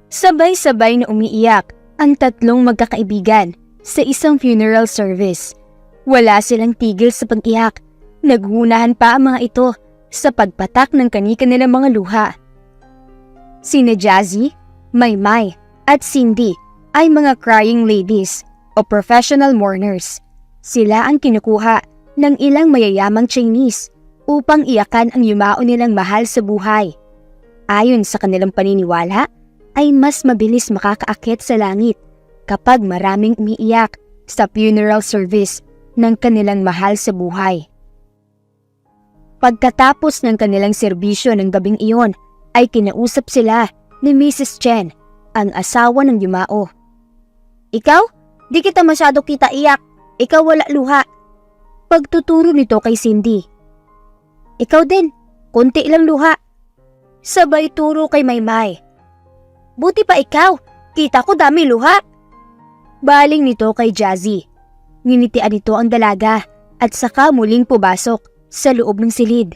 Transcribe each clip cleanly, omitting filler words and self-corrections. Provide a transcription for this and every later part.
Sabay-sabay na umiiyak ang tatlong magkakaibigan sa isang funeral service. Wala silang tigil sa pag-iyak. Naghunahan pa ang mga ito sa pagpatak ng kani-kanilang mga luha. Sina Jazzy, Maymay at Cindy ay mga crying ladies o professional mourners. Sila ang kinukuha ng ilang mayayamang Chinese upang iyakan ang yumao nilang mahal sa buhay. Ayon sa kanilang paniniwala, ay mas mabilis makakaakit sa langit kapag maraming umiiyak sa funeral service ng kanilang mahal sa buhay. Pagkatapos ng kanilang serbisyo ng gabing iyon, ay kinausap sila ni Mrs. Chen, ang asawa ng yumao. "Ikaw? Di kita masyado kita iyak. Ikaw wala luha." Pagtuturo nito kay Cindy. "Ikaw din, konti lang luha." Sabay turo kay Maymay. "Buti pa ikaw, kita ko dami luha." Baling nito kay Jazzy. Nginitian nito ang dalaga at saka muling pumasok sa loob ng silid.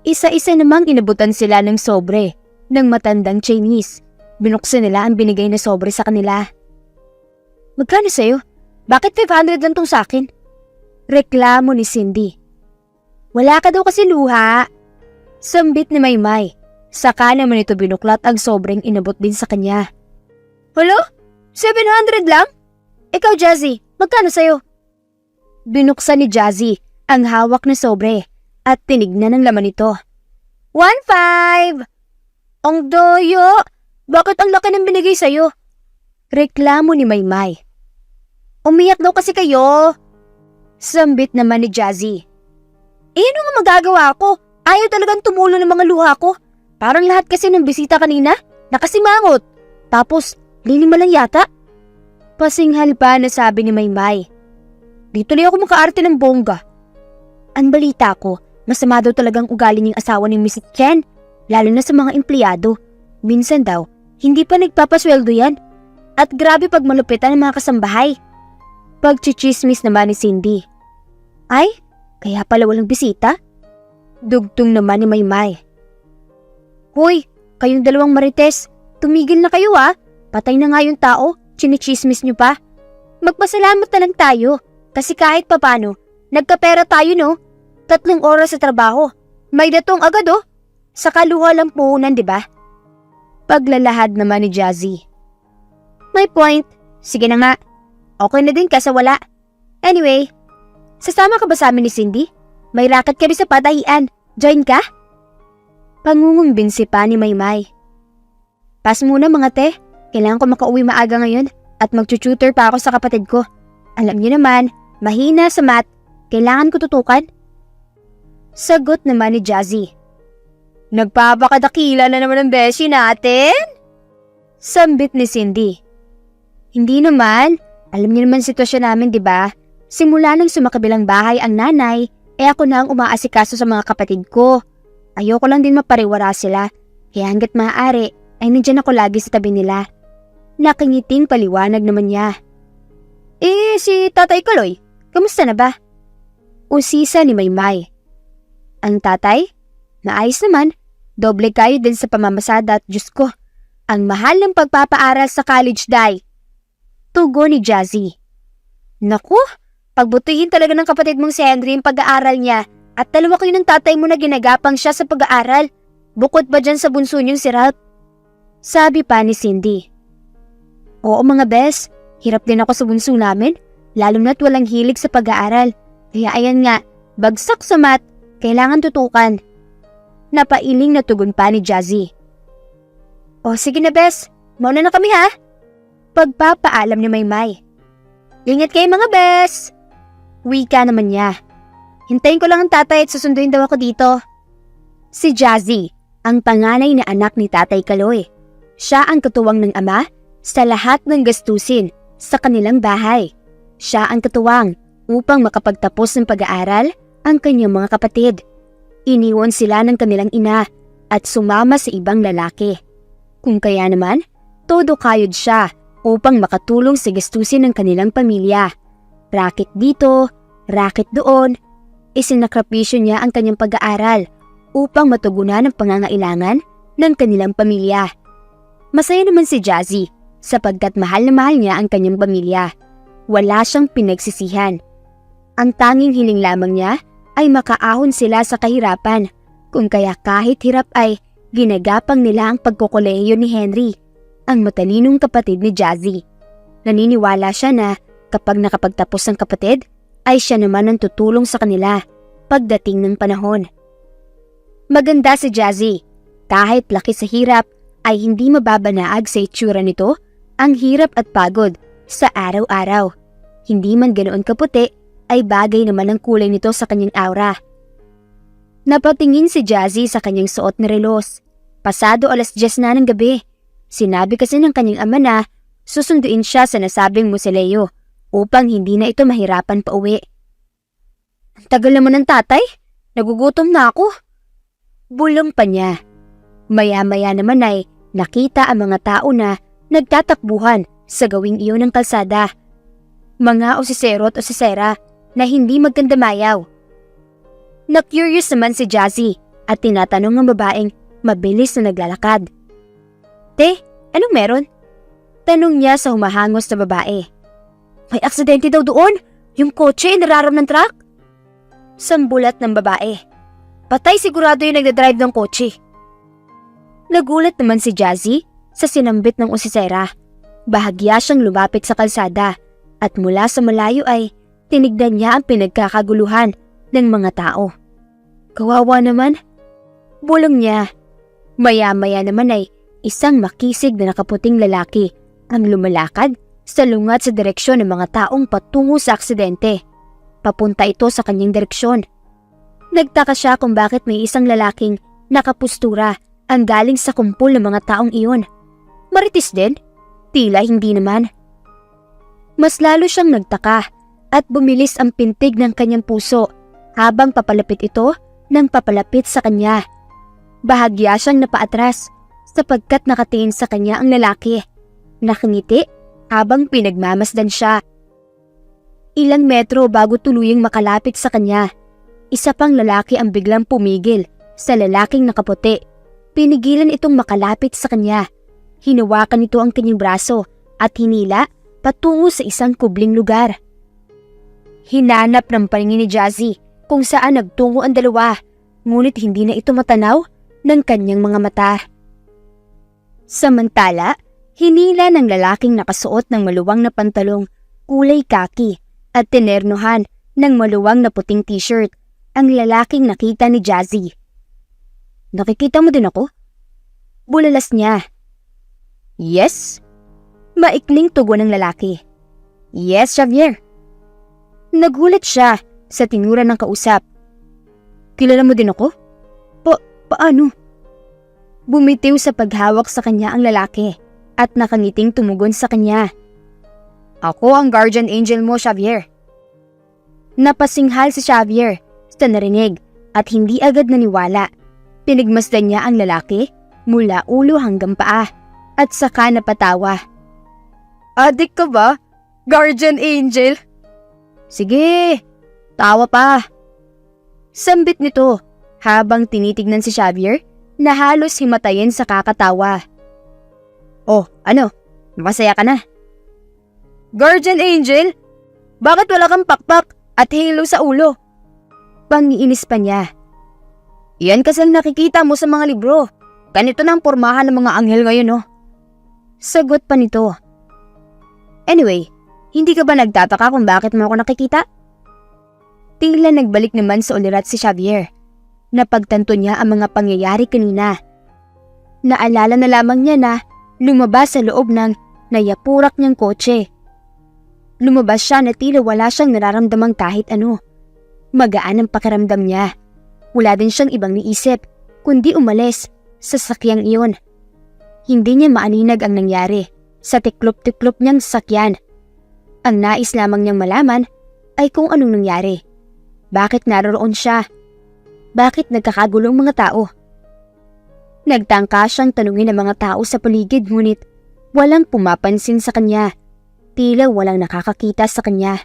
Isa-isa namang inabutan sila ng sobre ng matandang Chinese. Binuksan nila ang binigay na sobre sa kanila. "Magkano sa'yo? Bakit 500 lang tong sa'kin?" Reklamo ni Cindy. "Wala ka daw kasi luha." Sambit ni Maymay. Saka naman ito binuklat ang sobreng inabot din sa kanya. "Hello? 700 lang? Ikaw Jazzy, magkano sa'yo?" Binuksan ni Jazzy ang hawak na sobre at tinignan ang laman nito. 1,500! "Ang doyo! Bakit ang laki ng binigay sa'yo?" Reklamo ni Maymay. "Umiyak daw kasi kayo." Sambit naman ni Jazzy. "Ano nga magagawa ko? Ayaw talagang tumulo ng mga luha ko. Parang lahat kasi ng bisita kanina, nakasimangot. Tapos, lilima lang yata." Pasinghal pa na sabi ni Maymay. "Dito na ako makaarte ng bongga." Ang balita ko, masama daw talagang ugali niyang asawa ni Mrs. Chen, lalo na sa mga empleyado. Minsan daw, hindi pa nagpapasweldo yan. At grabe pag malupitan ng mga kasambahay. Pagchichismis naman ni Cindy. "Ay, kaya pala walang bisita?" Dugtong naman ni Maymay. "Hoy, kayong dalawang marites, tumigil na kayo ah. Patay na nga yung tao, chinichismis nyo pa. Magpasalamat na lang tayo, kasi kahit papano, nagkapera tayo no. 3 oras sa trabaho, may datong agad oh. Saka luha lang puhunan, di ba?" Paglalahad naman ni Jazzy. "May point, sige na nga. Okay na din kasi wala. Anyway, sasama ka ba sa amin ni Cindy? May racket kami sa patahian, join ka?" Pangungumbinsi pa ni Maymay. "Pass muna mga te, kailangan ko makauwi maaga ngayon at mag-tutor pa ako sa kapatid ko. Alam niyo naman, mahina sa math, kailangan ko tutukan." Sagot naman ni Jazzy. "Nagpapakadakila na naman ang beshi natin?" Sambit ni Cindy. "Hindi naman, alam niyo naman sitwasyon namin di ba? Simula nang sumakabilang bahay ang nanay, ako na ang umaasikaso sa mga kapatid ko. Ayoko lang din mapariwara sila, kaya hanggat maaari ay nandiyan ako lagi sa tabi nila." Nakangiting paliwanag naman niya. Si Tatay Kaloy, kamusta na ba?" Usisa ni Maymay. "Ang tatay? Naayos naman, doble kayo din sa pamamasada at Diyos ko, ang mahal ng pagpapaaral sa college day." Tugon ni Jazzy. "Naku, pagbutihin talaga ng kapatid mong si Henry yung pag-aaral niya. At dalawa kayo ng tatay mo na ginagapang siya sa pag-aaral. Bukod pa dyan sa bunso niyong si Ralph." Sabi pa ni Cindy. "Oo mga bes, hirap din ako sa bunso namin, lalo na't walang hilig sa pag-aaral. Kaya ayan nga, bagsak sa math, kailangan tutukan." Napailing na tugon pa ni Jazzy. "O sige na bes, mauna na kami ha." Pagpapaalam ni Maymay. "Ingat kayo mga bes." Wika naman niya. "Hintayin ko lang ang tatay at susunduin daw ako dito." Si Jazzy, ang panganay na anak ni Tatay Kaloy. Siya ang katuwang ng ama sa lahat ng gastusin sa kanilang bahay. Siya ang katuwang upang makapagtapos ng pag-aaral ang kanyang mga kapatid. Iniwan sila ng kanilang ina at sumama sa ibang lalaki. Kung kaya naman, todo kayod siya upang makatulong sa gastusin ng kanilang pamilya. Racket dito, racket doon. isinakripisyo niya ang kanyang pag-aaral upang matugunan ang pangangailangan ng kanilang pamilya. Masaya naman si Jazzy sapagkat mahal na mahal niya ang kanyang pamilya. Wala siyang pinagsisihan. Ang tanging hiling lamang niya ay makaahon sila sa kahirapan, kung kaya kahit hirap ay ginagapang nila ang pagkokolehiyo ni Henry, ang matalinong kapatid ni Jazzy. Naniniwala siya na kapag nakapagtapos ang kapatid, ay siya naman ang tutulong sa kanila pagdating ng panahon. Maganda si Jazzy. Kahit laki sa hirap, ay hindi mababanaag sa itsura nito ang hirap at pagod sa araw-araw. Hindi man ganoon kaputi, ay bagay naman ang kulay nito sa kanyang aura. Napatingin si Jazzy sa kanyang suot na relos. Pasado 10:00 na ng gabi. Sinabi kasi ng kanyang ama na susunduin siya sa nasabing musileo upang hindi na ito mahirapan pa uwi. Ang tagal naman ng tatay, nagugutom na ako. Bulong pa niya. Maya-maya naman ay nakita ang mga tao na nagtatakbuhan sa gawing iyon ng kalsada. Mga osisero at osisera na hindi magkandamayaw. Na-curious naman si Jazzy at tinatanong ang babaeng mabilis na naglalakad. Te, anong meron? Tanong niya sa humahangos na babae. May aksidente daw doon, yung kotse ay nararam ng truck. Sambulat ng babae. Patay sigurado yung nagdadrive ng kotse. Nagulat naman si Jazzy sa sinambit ng osisera. Bahagya siyang lumapit sa kalsada at mula sa malayo ay tinignan niya ang pinagkakaguluhan ng mga tao. Kawawa naman. Bulong niya. Maya-maya naman ay isang makisig na nakaputing lalaki ang lumalakad salungat sa direksyon ng mga taong patungo sa aksidente. Papunta ito sa kanyang direksyon. Nagtaka siya kung bakit may isang lalaking nakapustura ang galing sa kumpul ng mga taong iyon. Marites din? Tila hindi naman. Mas lalo siyang nagtaka at bumilis ang pintig ng kanyang puso habang papalapit ito ng papalapit sa kanya. Bahagya siyang napaatras sapagkat nakatingin sa kanya ang lalaki. Nakangiti habang pinagmamasdan siya. Ilang metro bago tuluyang makalapit sa kanya, isa pang lalaki ang biglang pumigil sa lalaking nakaputi. Pinigilan itong makalapit sa kanya. Hinawakan nito ang kanyang braso at hinila patungo sa isang kubling lugar. Hinanap ng paningin ni Jazzy kung saan nagtungo ang dalawa, ngunit hindi na ito matanaw ng kanyang mga mata. Samantala, hinila ng lalaking nakasuot ng maluwang na pantalong kulay kaki at tinernuhan ng maluwang na puting t-shirt ang lalaking nakita ni Jazzy. Nakikita mo din ako? Bulalas niya. Yes? Maikling tugon ng lalaki. Yes, Xavier. Nagulat siya sa tinura ng kausap. Kilala mo din ako? Paano? Bumitiw sa paghawak sa kanya ang lalaki at nakangiting tumugon sa kanya. Ako ang guardian angel mo, Xavier. Napasinghal si Xavier sa narinig at hindi agad naniwala. Pinigmasdan niya ang lalaki mula ulo hanggang paa at saka napatawa. Adik ka ba? Guardian angel? Sige, tawa pa. Sambit nito habang tinitignan si Xavier na halos himatayin sa kakatawa. Oh, ano? Masaya ka na? Guardian angel? Bakit wala kang pakpak at halo sa ulo? Pangiinis pa niya. Yan kasi ang nakikita mo sa mga libro. Ganito na ang pormahan ng mga anghel ngayon, oh. Sagot pa nito. Anyway, hindi ka ba nagtataka kung bakit mo ako nakikita? Tila nagbalik naman sa ulirat si Xavier. Napagtanto niya ang mga pangyayari kanina. Naalala na lamang niya na lumabas sa loob ng nayapurak niyang kotse. Lumabas siya na tila wala siyang nararamdamang kahit ano. Magaan ang pakiramdam niya. Wala din siyang ibang niisip, kundi umalis sa sakyang iyon. Hindi niya maaninag ang nangyari sa tiklop-tiklop niyang sakyan. Ang nais lamang niyang malaman ay kung anong nangyari. Bakit naroroon siya? Bakit nagkakagulong mga tao? Nagtangka siyang tanungin ang mga tao sa paligid ngunit walang pumapansin sa kanya. Tila walang nakakakita sa kanya.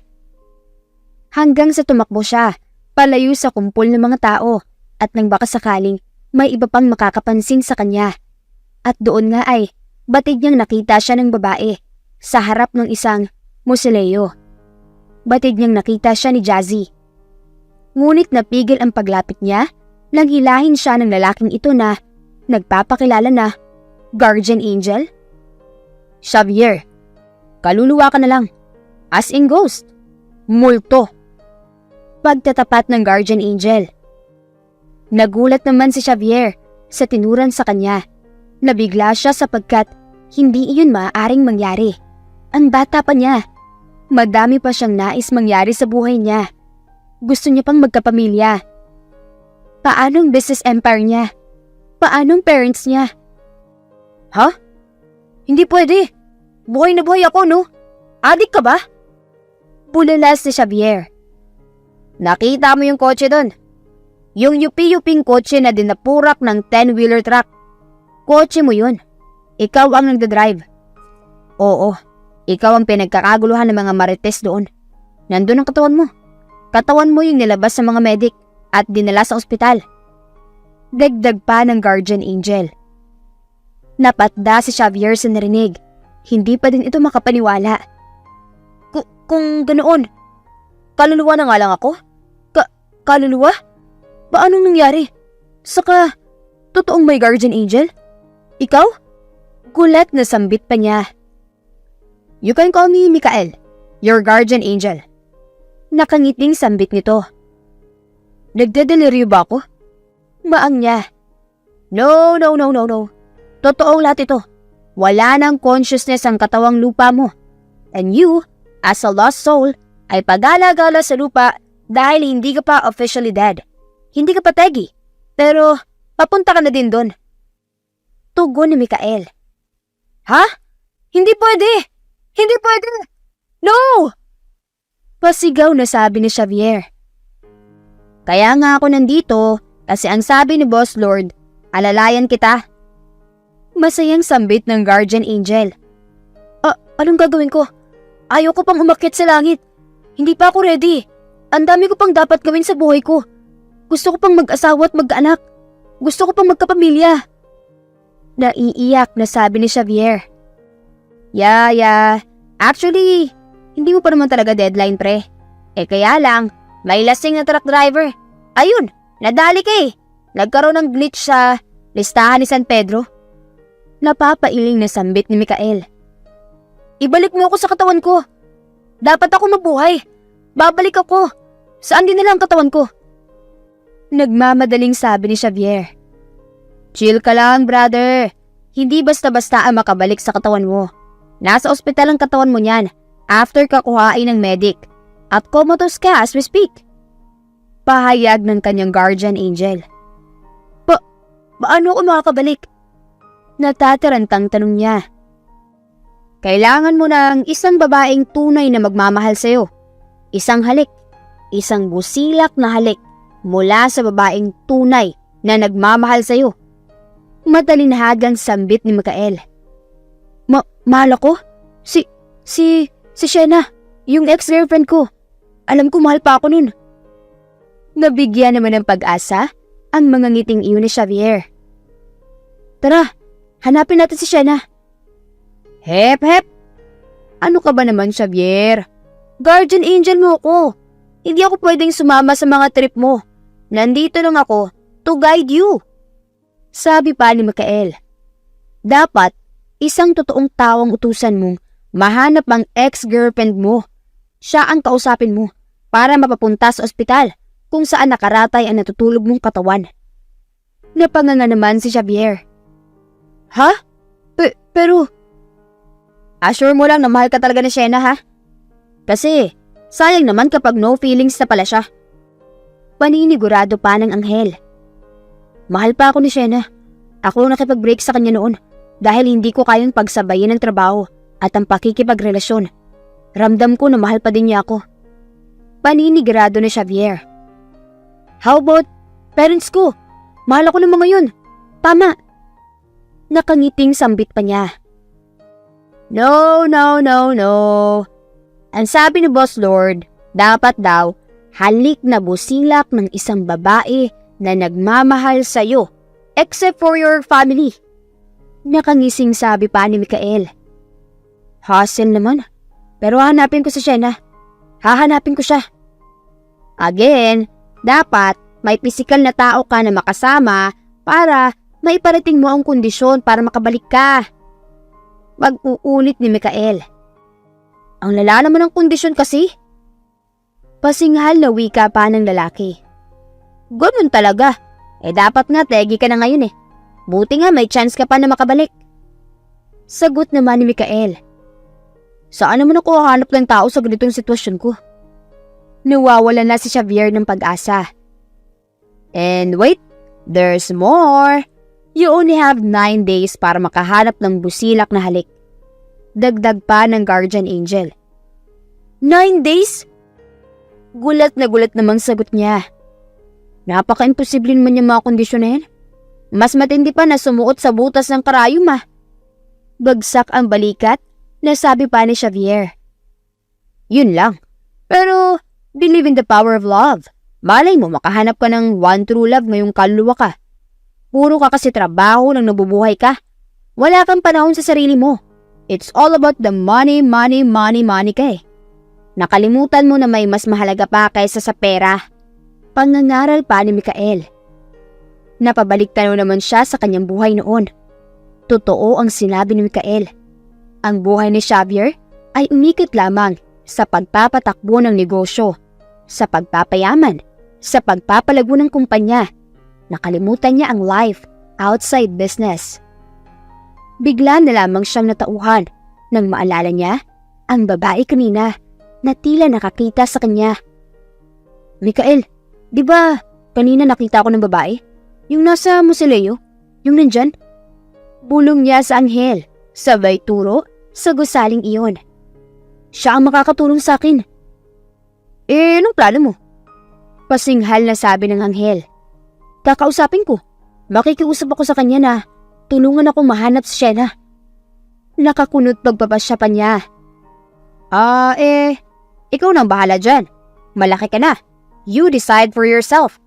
Hanggang sa tumakbo siya palayo sa kumpol ng mga tao at nang baka sakaling may iba pang makakapansin sa kanya. At doon nga ay batid niyang nakita siya ng babae sa harap ng isang musileo. Batid niyang nakita siya ni Jazzy. Ngunit napigil ang paglapit niya nang hilahin siya ng lalaking ito na nagpapakilala na guardian angel. Xavier, kaluluwa ka na lang. As in ghost. Multo. Pagtatapat ng guardian angel. Nagulat naman si Xavier sa tinuran sa kanya. Nabigla siya sapagkat hindi iyon maaaring mangyari. Ang bata pa niya. Madami pa siyang nais mangyari sa buhay niya. Gusto niya pang magkapamilya. Paanong business empire niya? Paanong parents niya? Ha? Hindi pwede. Buhay na buhay ako, no? Adik ka ba? Bulalas ni Xavier. Nakita mo yung kotse doon? Yung yupi-yuping kotse na dinapurak ng 10-wheeler truck. Kotse mo yun. Ikaw ang nagdadrive. Oo, ikaw ang pinagkakaguluhan ng mga marites doon. Nandun ang katawan mo. Katawan mo yung nilabas sa mga medic at dinala sa ospital. Dagdag pa ng guardian angel. Napatda si Xavier sa narinig. Hindi pa din ito makapaniwala. Kung ganoon, kaluluwa na nga lang ako? Kaluluwa? Paanong nangyari? Saka, totoong may guardian angel? Ikaw? Gulat na sambit pa niya. You can call me Mikael, your guardian angel. Nakangiting sambit nito. Nagdedeliryo ba ako? Maang niya. No. Totoong lahat ito. Wala nang consciousness ang katawang lupa mo. And you, as a lost soul, ay pagala-gala sa lupa dahil hindi ka pa officially dead. Hindi ka pa tegi, pero papunta ka na din doon. Tugon ni Mikael. Ha? Hindi pwede! Hindi pwede! No! Pasigaw na sabi ni Xavier. Kaya nga ako nandito kasi ang sabi ni Boss Lord, alalayan kita. Masayang sambit ng guardian angel. Anong gagawin ko? Ayaw ko pang umakyat sa langit. Hindi pa ako ready. Ang dami ko pang dapat gawin sa buhay ko. Gusto ko pang mag-asawa at mag-anak. Gusto ko pang magkapamilya. Naiiyak na sabi ni Xavier. Yeah. Actually, hindi mo pa naman talaga deadline, pre. Kaya lang, may lasing na truck driver. Ayun, nadali ka eh. Nagkaroon ng glitch sa listahan ni San Pedro. Napapailing na sambit ni Mikael. Ibalik mo ako sa katawan ko. Dapat ako mabuhay. Babalik ako. Saan din nila ang katawan ko? Nagmamadaling sabi ni Xavier. Chill ka lang, brother. Hindi basta-basta ang makabalik sa katawan mo. Nasa ospital ang katawan mo niyan after ka kuhain ng medic. At comatose ka as we speak. Pahayag ng kanyang guardian angel. Paano ako makakabalik? Natatarantang tanong niya. Kailangan mo ng isang babaeng tunay na magmamahal sa'yo. Isang halik. Isang busilak na halik mula sa babaeng tunay na nagmamahal sa'yo. Matalinhagang sambit ni Mikael. Mahal ako? Si Shena, yung ex-girlfriend ko. Alam ko mahal pa ako nun. Nabigyan naman ng pag-asa ang mga ngiting iyon ni Xavier. Tara, hanapin natin si Shena. Hep! Ano ka ba naman, Xavier? Guardian angel mo ako. Hindi ako pwedeng sumama sa mga trip mo. Nandito lang ako to guide you. Sabi pa ni Mikael. Dapat, isang totoong tawang utusan mong mahanap ang ex-girlfriend mo. Siya ang kausapin mo para mapapunta sa ospital kung saan nakaratay ang natutulog mong katawan. Napanganga naman si Xavier. Ha? Pero... Assure mo lang na mahal ka talaga ni Shena, ha? Kasi, sayang naman kapag no feelings na pala siya. Paninigurado pa ng anghel. Mahal pa ako ni Shena. Ako nakipag-break sa kanya noon dahil hindi ko kayang pagsabayin ang trabaho at ang pakikipagrelasyon. Ramdam ko na mahal pa din niya ako. Paninigurado ni Xavier. How about parents ko? Mahal ako ng mga yun. Tama. Nakangiting sambit pa niya. No. Ang sabi ni Boss Lord, dapat daw, halik na busilak ng isang babae na nagmamahal sa'yo, except for your family. Nakangising sabi pa ni Mikael. Hassle naman, pero hahanapin ko si Shena. Hahanapin ko siya. Again, dapat may pisikal na tao ka na makasama para maiparating mo ang kondisyon para makabalik ka. Pag-uulit ni Mikael. Ang lala naman ng kondisyon kasi. Pasinghal na wika pa ng lalaki. Ganun talaga. Dapat nga tegi ka na ngayon eh. Buti nga may chance ka pa na makabalik. Sagot naman ni Mikael. Saan naman ako hahanap ng tao sa ganitong sitwasyon ko? Nawawala na si Xavier ng pag-asa. And wait, there's more. You only have 9 days para makahanap ng busilak na halik. Dagdag pa ng guardian angel. 9 days? Gulat na gulat namang sagot niya. Napaka-imposible naman yung mga kondisyon na yan. Mas matindi pa na sumuot sa butas ng karayom ah. Bagsak ang balikat na sabi pa ni Xavier. Yun lang. Pero believe in the power of love. Malay mo makahanap ka ng one true love ngayong kaluluwa ka. Puro ka kasi trabaho nang nabubuhay ka. Wala kang panahon sa sarili mo. It's all about the money ka eh. Nakalimutan mo na may mas mahalaga pa kaysa sa pera. Pangangaral pa ni Mikael. Napabalik tanaw naman siya sa kanyang buhay noon. Totoo ang sinabi ni Mikael. Ang buhay ni Xavier ay umikot lamang sa pagpapatakbo ng negosyo, sa pagpapayaman, sa pagpapalago ng kumpanya. Nakalimutan niya ang life outside business. Bigla na lamang siyang natauhan nang maalala niya ang babae kanina na tila nakakita sa kanya. Mikael, di ba kanina nakita ko ng babae? Yung nasa Musileo? Yung nandyan? Bulong niya sa anghel, sabay turo sa gusaling iyon. Siya ang makakatulong sa akin. Anong plano mo? Pasinghal na sabi ng anghel. Kakausapin ko. Makikiusap ako sa kanya na tulungan ako mahanap si Shena. Nakakunot pagpapasya pa niya. Ikaw nang bahala dyan. Malaki ka na. You decide for yourself.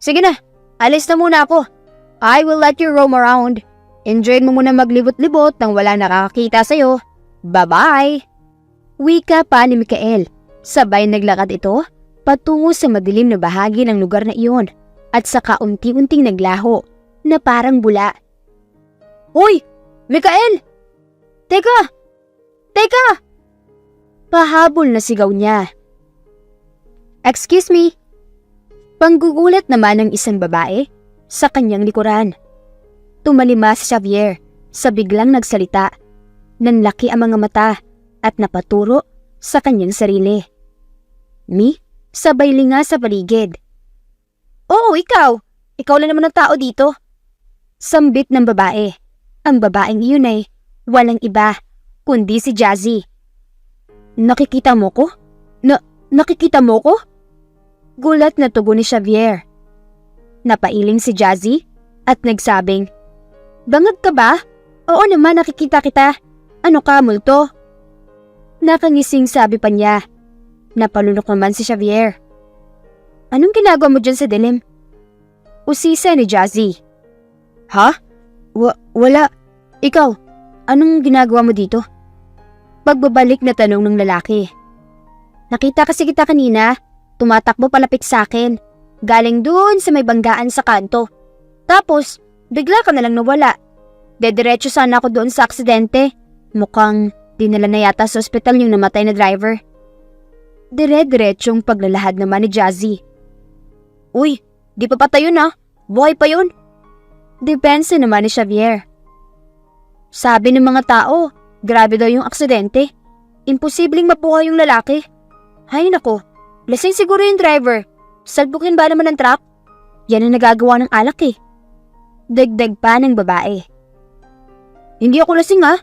Sige na, alis na muna ako. I will let you roam around. Enjoy mo muna maglibot-libot nang wala nakakakita sa'yo. Bye-bye. Wika pa ni Mikael. Sabay naglakad ito patungo sa madilim na bahagi ng lugar na iyon at saka unti-unting naglaho na parang bula. Hoy! Mikael! Teka! Teka! Pahabol na sigaw niya. Excuse me? Panggugulat naman ng isang babae sa kanyang likuran. Tumalima si Xavier sa biglang nagsalita. Nanlaki ang mga mata at napaturo sa kanyang sarili. Me? Sabay linga sa paligid. Oo, ikaw. Ikaw lang naman ang tao dito. Sambit ng babae. Ang babaeng iyon ay walang iba kundi si Jazzy. Nakikita mo ko? Nakikita mo ko? Gulat na tugon ni Xavier. Napailing si Jazzy at nagsabing, Bangag ka ba? Oo naman, nakikita kita. Ano ka, multo? Nakangising sabi pa niya. Napalunok naman si Xavier. Anong ginagawa mo dyan sa dilim? Usisa ni Jazzy. Ha? Wala. Ikaw, anong ginagawa mo dito? Pagbabalik na tanong ng lalaki. Nakita kasi kita kanina, tumatakbo palapit sa akin. Galing doon sa may banggaan sa kanto. Tapos, bigla ka nalang nawala. Dediretso sana ako doon sa aksidente. Mukhang dinala na yata sa ospital yung namatay na driver. Dire-diretsong paglalahad naman ni Jazzy. Uy, di pa patay yun ah. Buhay pa yun. Depensa naman ni Xavier. Sabi ng mga tao, grabe daw yung aksidente. Imposibleng mabuhay yung lalaki. Hay nako, lasing siguro yung driver. Salpukin ba naman ng truck? Yan ang nagagawa ng alak eh. Dagdag pa ng babae. Hindi ako lasing ah.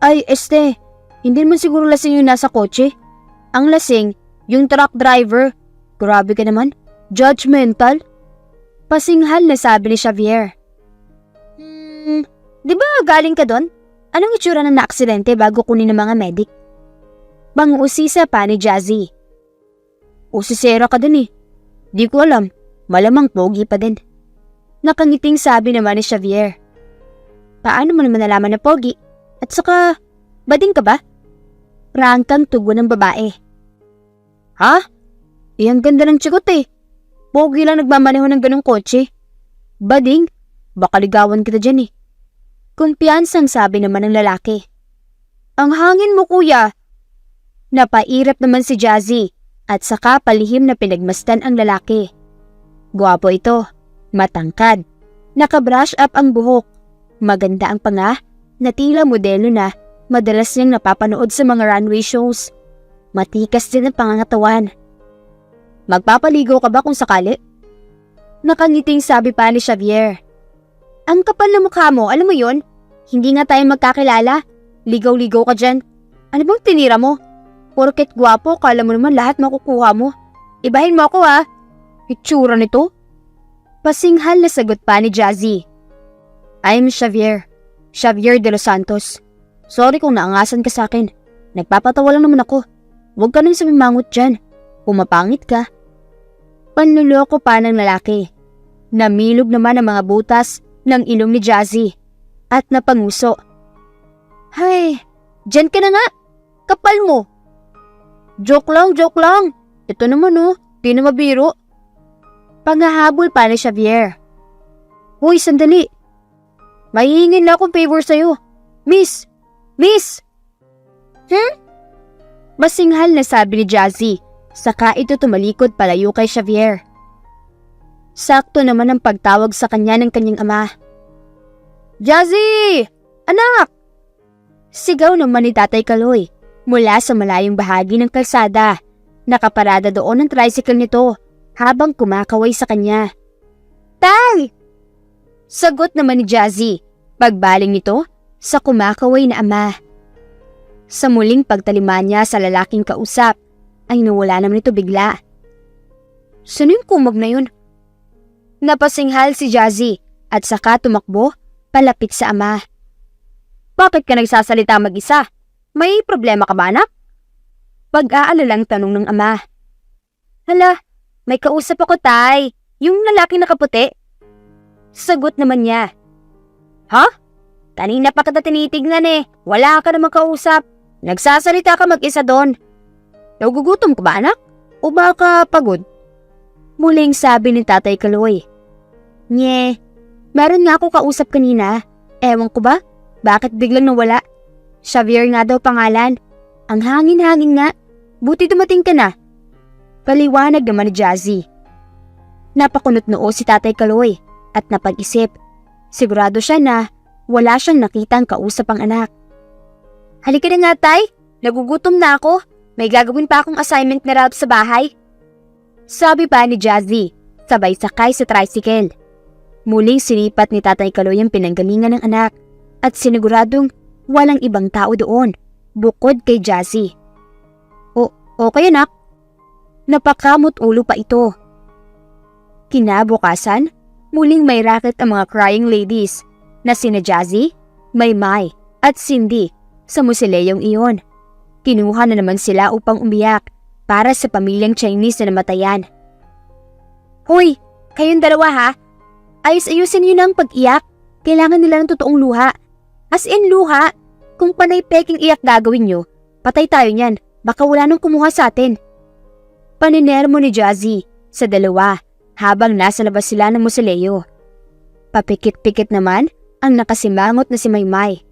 Ay, hindi naman siguro lasing yung nasa kotse. Ang lasing, yung truck driver. Grabe ka naman, judgmental. Pasinghal na sabi ni Xavier. Di ba galing ka doon? Anong itsura ng naaksidente bago kunin ng mga medic? Bang-usisa pa ni Jazzy. O si Sarah ka din eh. Di ko alam, malamang pogi pa din. Nakangiting sabi naman ni Xavier. Paano mo naman nalaman na pogi? At saka, bading ka ba? Prangkang tugon ng babae. Ha? Ang ganda ng tsugot eh. Pogi lang nagmamaneho ng ganong kotse. Bading? Baka ligawan kita dyan eh. Kumpiyansang sabi naman ng lalaki. Ang hangin mo kuya. Napairap naman si Jazzy at saka palihim na pinagmasdan ang lalaki. Gwapo ito, matangkad, nakabrush up ang buhok, maganda ang panga na tila modelo na madalas niyang napapanood sa mga runway shows. Matikas din ang pangangatawan. Magpapaligo ka ba kung sakali? Nakangiting sabi pa ni Xavier. Ang kapal na mukha mo, alam mo yon? Hindi nga tayo magkakilala. Ligaw-ligaw ka dyan. Ano bang tinira mo? Porket gwapo, kala mo naman lahat makukuha mo. Ibahin mo ako ha. Itsura nito. Pasinghal na sagot pa ni Jazzy. I'm Xavier. Xavier de los Santos. Sorry kung naangasan ka sa akin. Nagpapatawa lang naman ako. Huwag ka nang sumimangot dyan. Pumapangit ka. Panluloko pa ng lalaki. Namilog naman ang mga butas ng ilong ni Jazzy at napanguso. Hay, dyan ka na nga. Kapal mo. Joke lang, joke lang. Ito naman oh, di na mabiro. Panghahabol pa ni Xavier. Hoy, sandali. Mahihingin na akong favor sa'yo. Miss! Miss! Masinghal na sabi ni Jazzy, saka ito tumalikod palayo kay Xavier. Sakto naman ang pagtawag sa kanya ng kanyang ama. Jazzy! Anak! Sigaw naman ni Tatay Kaloy mula sa malayong bahagi ng kalsada. Nakaparada doon ang tricycle nito habang kumakaway sa kanya. Tay! Sagot naman ni Jazzy, pagbaling nito sa kumakaway na ama. Sa muling pagtalima niya sa lalaking kausap, ay nawala naman ito bigla. Sino yung kumag na yun? Napasinghal si Jazzy at saka tumakbo palapit sa ama. Bakit ka nagsasalita mag-isa? May problema ka ba anak? Pag-aalalang tanong ng ama. Hala, may kausap ako tay, yung lalaking nakaputi. Sagot naman niya. Ha? Kanina pa kita tinitignan eh, wala ka namang kausap. Nagsasalita ka mag-isa doon. Nagugutom ka ba anak? O baka pagod? Muling sabi ni Tatay Kaloy. Nye, meron nga ako kausap kanina. Ewan ko ba? Bakit biglang nawala? Xavier nga daw pangalan. Ang hangin-hangin nga. Buti dumating ka na. Paliwanag naman ni Jazzy. Napakunot noo si Tatay Kaloy at napag-isip. Sigurado siya na wala siyang nakitang kausap ang anak. Halika na nga tay, nagugutom na ako. May gagawin pa akong assignment na route sa bahay. Sabi pa ni Jazzy, sabay sakay sa tricycle. Muling sinipat ni Tatay Kaloy ang pinanggalingan ng anak at siniguradong walang ibang tao doon bukod kay Jazzy. Okay anak. Napakamot ulo pa ito. Kinabukasan, muling may racket ang mga crying ladies na sina Jazzy, Maymay at Cindy sa musileyong iyon. Kinuha na naman sila upang umiyak para sa pamilyang Chinese na namatayan. Hoy, kayong dalawa ha? Ayos-ayusin nyo na ang pag-iyak. Kailangan nila ng totoong luha. As in luha. Kung panay peking iyak gagawin nyo, patay tayo niyan. Baka wala nang kumuha sa atin. Paninermo ni Jazzy sa dalawa habang nasa labas sila ng musileo. Papikit-pikit naman ang nakasimangot na si Maymay.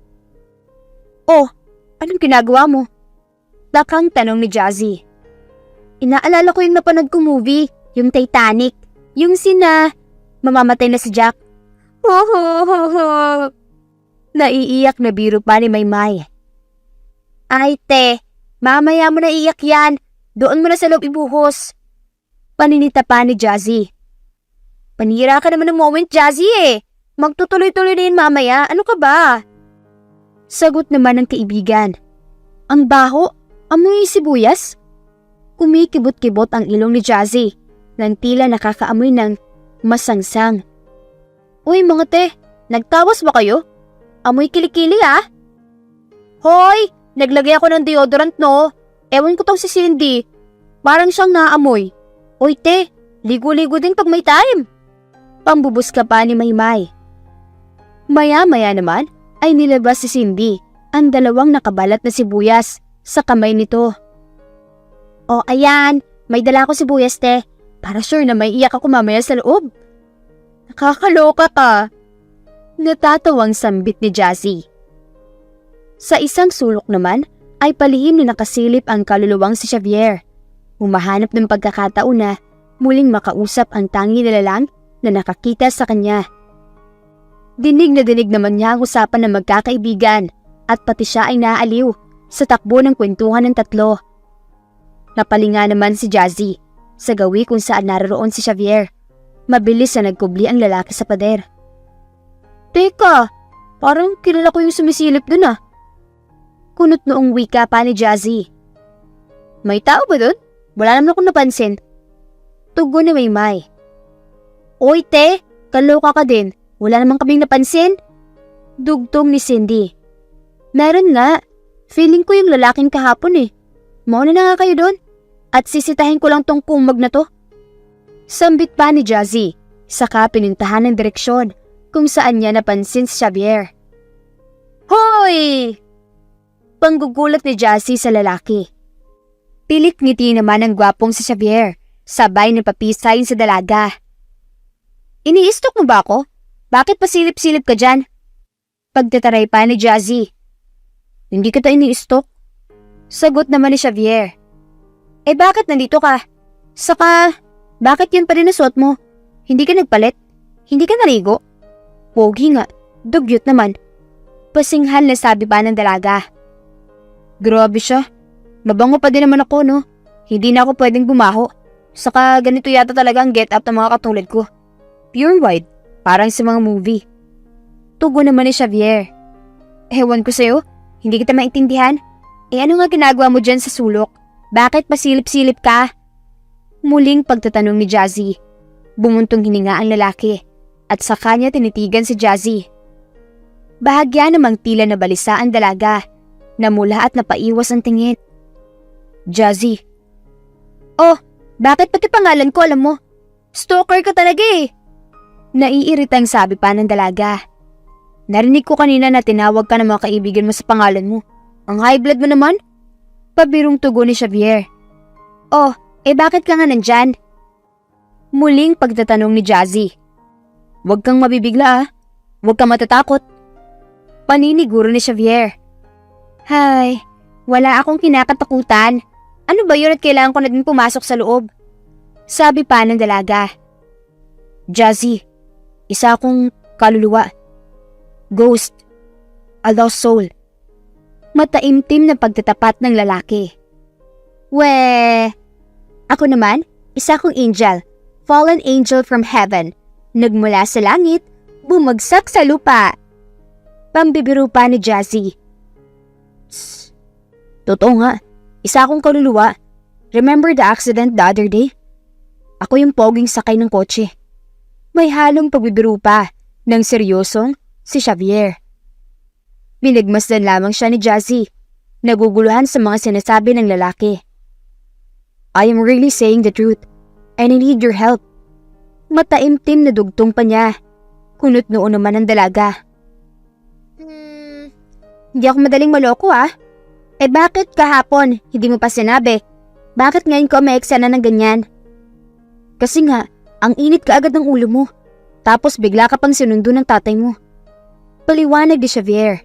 Oh, anong ginagawa mo? Takang tanong ni Jazzy. Inaalala ko yung napanood kong movie, yung Titanic. Yung mamamatay na si Jack. Naiiyak na biro pa ni Maymay. Ay te, mamaya mo na iyak yan. Doon mo na sa loob ibuhos. Paninita pa ni Jazzy. Panira ka naman ng moment, Jazzy eh. Magtutuloy-tuloy na yun mamaya. Ano ka ba? Sagot naman ng kaibigan. Ang baho, amoy sibuyas? Kumikibot-kibot ang ilong ni Jazzy nang tila nakakaamoy ng masangsang. Uy mga te, nagtawas ba kayo? Amoy kilikili ah. Hoy, naglagay ako ng deodorant no. Ewan ko tong si Cindy. Parang siyang naamoy. Oy te, ligo-ligo din pag may time. Pambubus ka pa ni Maymay. Maya-maya naman ay nilabas si Cindy ang dalawang nakabalat na sibuyas sa kamay nito. O ayan, may dala ko sibuyas te. Para sure na may iyak ako mamaya sa loob. Nakakaloka ka. Natatawang sambit ni Jazzy. Sa isang sulok naman ay palihim na nakasilip ang kaluluwang si Xavier. Humahanap ng pagkakataon na muling makausap ang tangi nilalang na nakakita sa kanya. Dinig na dinig naman niya ang usapan ng magkakaibigan at pati siya ay naaaliw sa takbo ng kwentuhan ng tatlo. Napalinga naman si Jazzy sa gawi kung saan naroon si Xavier. Mabilis na nagkubli ang lalaki sa pader. Teka, parang kilala ko yung sumisilip dun ah. Kunot noong wika pa ni Jazzy. May tao ba dun? Wala naman akong napansin. Tugon ni Maymay. Oy te, kaloka ka din. Wala naman kaming napansin. Dugtong ni Cindy. Meron nga. Feeling ko yung lalaking kahapon eh. Mauna na nga kayo doon. At sisitahin ko lang tong kumag na to. Sambit pa ni Jazzy. Saka pinintahan ng direksyon kung saan niya napansin si Xavier. Hoy! Panggugulat ni Jazzy sa lalaki. Pilit ngiti naman ang gwapong si Xavier, sabay na papisayin sa dalaga. Iniistok mo ba ako? Bakit pasilip-silip ka dyan? Pagtataray pa ni Jazzy. Hindi kita iniistok. Sagot naman ni Xavier. Eh bakit nandito ka? Saka, bakit yan pa rin nasuot mo? Hindi ka nagpalit? Hindi ka naligo? Pogi nga, dugyot naman. Pasinghal na sabi pa ng dalaga. Grabe siya. Mabango pa din naman ako, no? Hindi na ako pwedeng bumaho. Saka ganito yata talaga ang get up ng mga katulad ko. Pure white, parang sa mga movie. Tugon naman ni Xavier. Ewan ko sa'yo, hindi kita maintindihan. Eh ano nga ginagawa mo dyan sa sulok? Bakit pasilip-silip ka? Muling pagtatanong ni Jazzy. Bumuntong hininga ang lalaki at sa kanya tinitigan si Jazzy. Bahagya namang tila na balisa ang dalaga na mula at napaiwas ang tingin. Jazzy. Oh, bakit pati pangalan ko alam mo? Stalker ka talaga eh. Naiiritang sabi pa ng dalaga. Narinig ko kanina na tinawag ka ng mga kaibigan mo sa pangalan mo. Ang high blood mo naman? Pabirong tugon ni Xavier. Oh, eh bakit ka nga nandyan? Muling pagtatanong ni Jazzy. Huwag kang mabibigla ah. Huwag kang matatakot. Paniniguro ni Xavier. Hay, wala akong kinakatakutan. Ano ba yun at kailangan ko na din pumasok sa loob? Sabi pa ng dalaga. Jazzy, isa akong kaluluwa. Ghost. A lost soul. Mataimtim na pagtatapat ng lalaki. Weh, ako naman, isa akong angel. Fallen angel from heaven. Nagmula sa langit, bumagsak sa lupa. Pambibiro pa ni Jazzy. Tss. Totoo nga. Isa akong kaluluwa. Remember the accident the other day? Ako yung poging sakay ng kotse. May halong pagbibiro pa ng seryosong si Xavier. Binigmasdan lamang siya ni Jazzy, naguguluhan sa mga sinasabi ng lalaki. I am really saying the truth and I need your help. Mataimtim na dugtong pa niya. Kunot noon naman ang dalaga. Hindi ako madaling maloko ah. Eh bakit kahapon hindi mo pa sinabi? Bakit ngayon ko may eksena ng ganyan? Kasi nga, ang init ka agad ng ulo mo. Tapos bigla ka pang sinundo ng tatay mo. Paliwanag ni Xavier.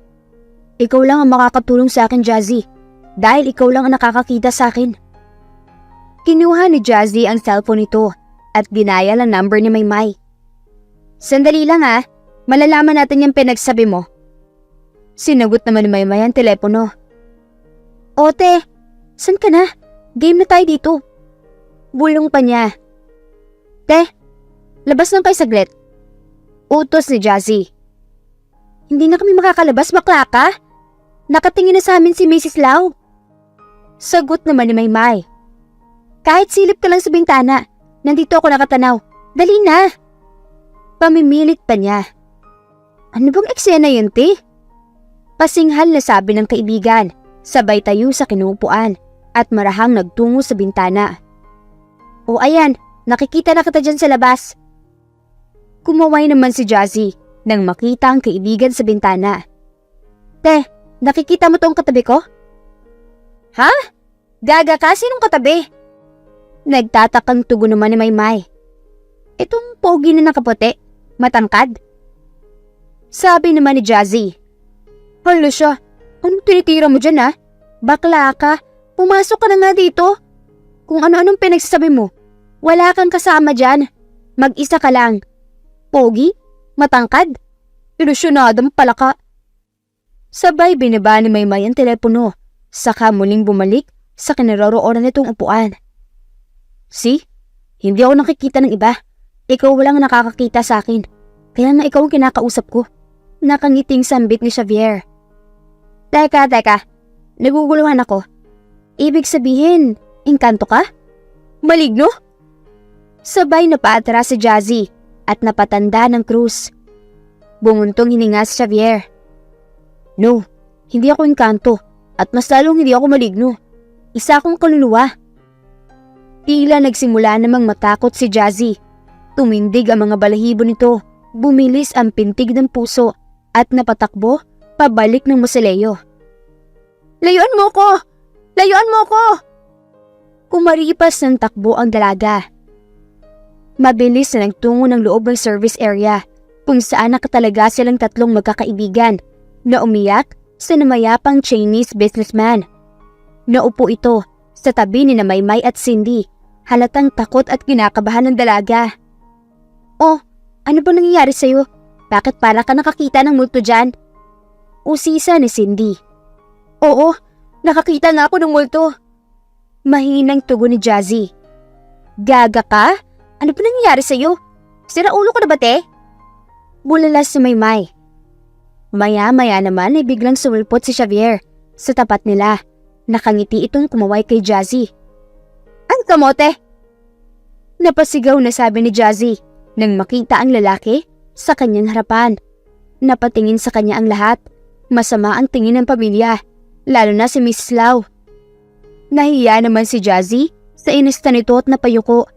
Ikaw lang ang makakatulong sa akin, Jazzy. Dahil ikaw lang ang nakakakita sa akin. Kinuha ni Jazzy ang cellphone nito at ginayal ang number ni Maymay. Sandali lang ah, malalaman natin yung pinagsabi mo. Sinagot naman ni Maymay ang telepono. Ote, san ka na? Game na tayo dito. Bulong pa niya. Te, labas lang kayo saglit. Utos ni Jazzy. Hindi na kami makakalabas, bakla ka? Nakatingin na sa amin si Mrs. Lau. Sagot naman ni Maymay. Kahit silip ka lang sa bintana, nandito ako nakatanaw. Dali na. Pamimilit pa niya. Ano bang eksena yun, te? Pasinghal na sabi ng kaibigan. Sabay tayo sa kinuupuan at marahang nagtungo sa bintana. O ayan, nakikita na kita dyan sa labas. Kumaway naman si Jazzy nang makita ang kaibigan sa bintana. Te, nakikita mo tong katabi ko? Ha? Gaga ka, sinong katabi? Nagtatakang tugon naman ni Maymay. Itong pogi na nakaputi, matangkad. Sabi naman ni Jazzy. Hala siya, anong tinitira mo dyan ha? Bakla ka, pumasok ka na nga dito. Kung ano-anong pinagsasabi mo, wala kang kasama dyan. Mag-isa ka lang. Pogi? Matangkad? Ilusyonadong pala ka. Sabay binaba ni Maymay ang telepono, saka muling bumalik sa kinaroroonan nitong upuan. See? Hindi ako nakikita ng iba. Ikaw walang nakakakita sa akin. Kaya nga ikaw ang kinakausap ko. Nakangiting sambit ni Xavier. Teka. Naguguluhan ako. Ibig sabihin, engkanto ka? Maligno? Sabay na paatras si Jazzy at napatanda ng Cruz. Bumuntong hininga si Xavier. No, hindi ako engkanto at mas lalong hindi ako maligno. Isa akong kaluluwa. Tila nagsimula namang matakot si Jazzy. Tumindig ang mga balahibo nito. Bumilis ang pintig ng puso at napatakbo pabalik ng mausoleo. Layuan mo ko! Layuan mo ko! Kumaripas ng takbo ang dalaga. Mabilis na nagtungo ng loob ng service area kung saan nakatalaga silang tatlong magkakaibigan na umiyak sa namayapang Chinese businessman. Naupo ito sa tabi ni Maymay at Cindy, halatang takot at kinakabahan ng dalaga. Oh, ano ba nangyayari sa'yo? Bakit para ka nakakita ng multo dyan? Usisa ni Cindy. Oo, nakakita nga ako ng multo. Mahinang tugon ni Jazzy. Gaga ka? Ano ba nangyayari sa'yo? Sira ulo ka na ba, te? Bulalas si Maymay. Maya-maya naman ay biglang sumulpot si Xavier sa tapat nila. Nakangiti itong kumaway kay Jazzy. Ang kamote! Napasigaw na sabi ni Jazzy nang makita ang lalaki sa kanyang harapan. Napatingin sa kanya ang lahat. Masama ang tingin ng pamilya, lalo na si Mrs. Lau. Nahiya naman si Jazzy sa inista nito at napayuko.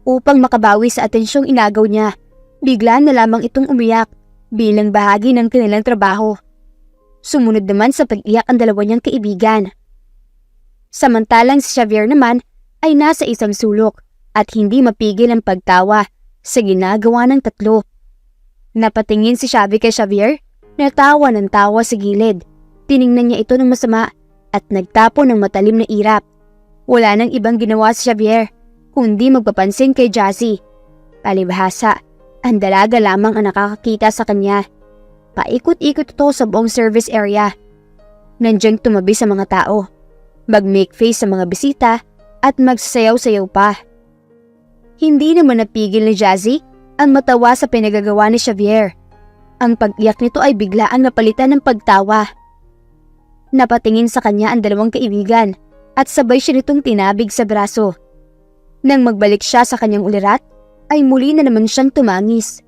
Upang makabawi sa atensyong inagaw niya, bigla na lamang itong umiyak bilang bahagi ng kanilang trabaho. Sumunod naman sa pag-iyak ang dalawa niyang kaibigan. Samantalang si Xavier naman ay nasa isang sulok at hindi mapigil ang pagtawa sa ginagawa ng tatlo. Napatingin si Xavi kay Xavier, natawa ng tawa sa gilid. Tiningnan niya ito ng masama at nagtapo ng matalim na irap. Wala nang ibang ginawa si Xavier kundi magpapansin kay Jazzy. Palibhasa, ang dalaga lamang ang nakakakita sa kanya. Paikot-ikot ito sa buong service area. Nandiyan tumabi sa mga tao, mag-make face sa mga bisita at magsasayaw-sayaw pa. Hindi naman napigil ni Jazzy ang matawa sa pinagagawa ni Xavier. Ang pag-iyak nito ay biglaang napalitan ng pagtawa. Napatingin sa kanya ang dalawang kaibigan at sabay siya nitong tinabig sa braso. Nang magbalik siya sa kanyang ulirat, ay muli na naman siyang tumangis.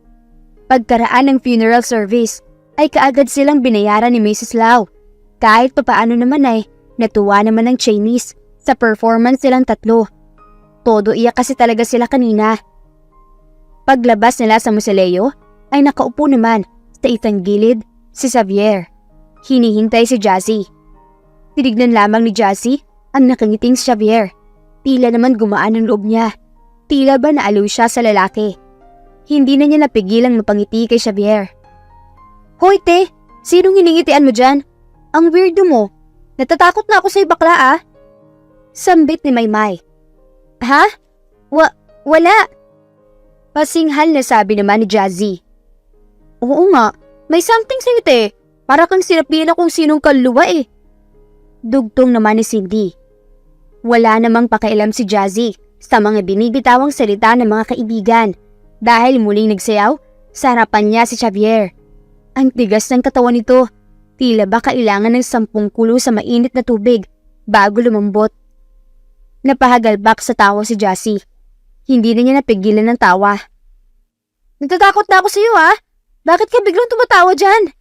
Pagkaraan ng funeral service, ay kaagad silang binayaran ni Mrs. Lau. Kahit papaano naman ay natuwa naman ng Chinese sa performance silang tatlo. Todo iyak kasi talaga sila kanina. Paglabas nila sa mausoleo, ay nakaupo naman sa isang gilid si Xavier. Hinihintay si Jazzy. Tinignan lamang ni Jazzy ang nakangiting si Xavier. Tila naman gumaan ang loob niya. Tila ba naaliw siya sa lalaki. Hindi na niya napigilang mapangiti kay Xavier. Hoy te, sinong hiningitian mo dyan? Ang weirdo mo. Natatakot na ako sa'yo bakla ah. Sambit ni Maymay. Ha? Wala. Pasinghal na sabi naman ni Jazzy. Oo nga, may something sa'yo te. Para kang sinapila kung sinong kaluluwa eh. Dugtong naman ni Cindy. Wala namang pakialam si Jazzy sa mga binibitawang salita ng mga kaibigan dahil muling nagsayaw sa harapan niya si Xavier. Ang tigas ng katawan nito, tila ba kailangan ng 10 kulo sa mainit na tubig bago lumambot. Napahagalbak sa tawa si Jazzy. Hindi na niya napigilan ng tawa. Natatakot na ako sa iyo ha? Bakit ka biglang tumatawa dyan?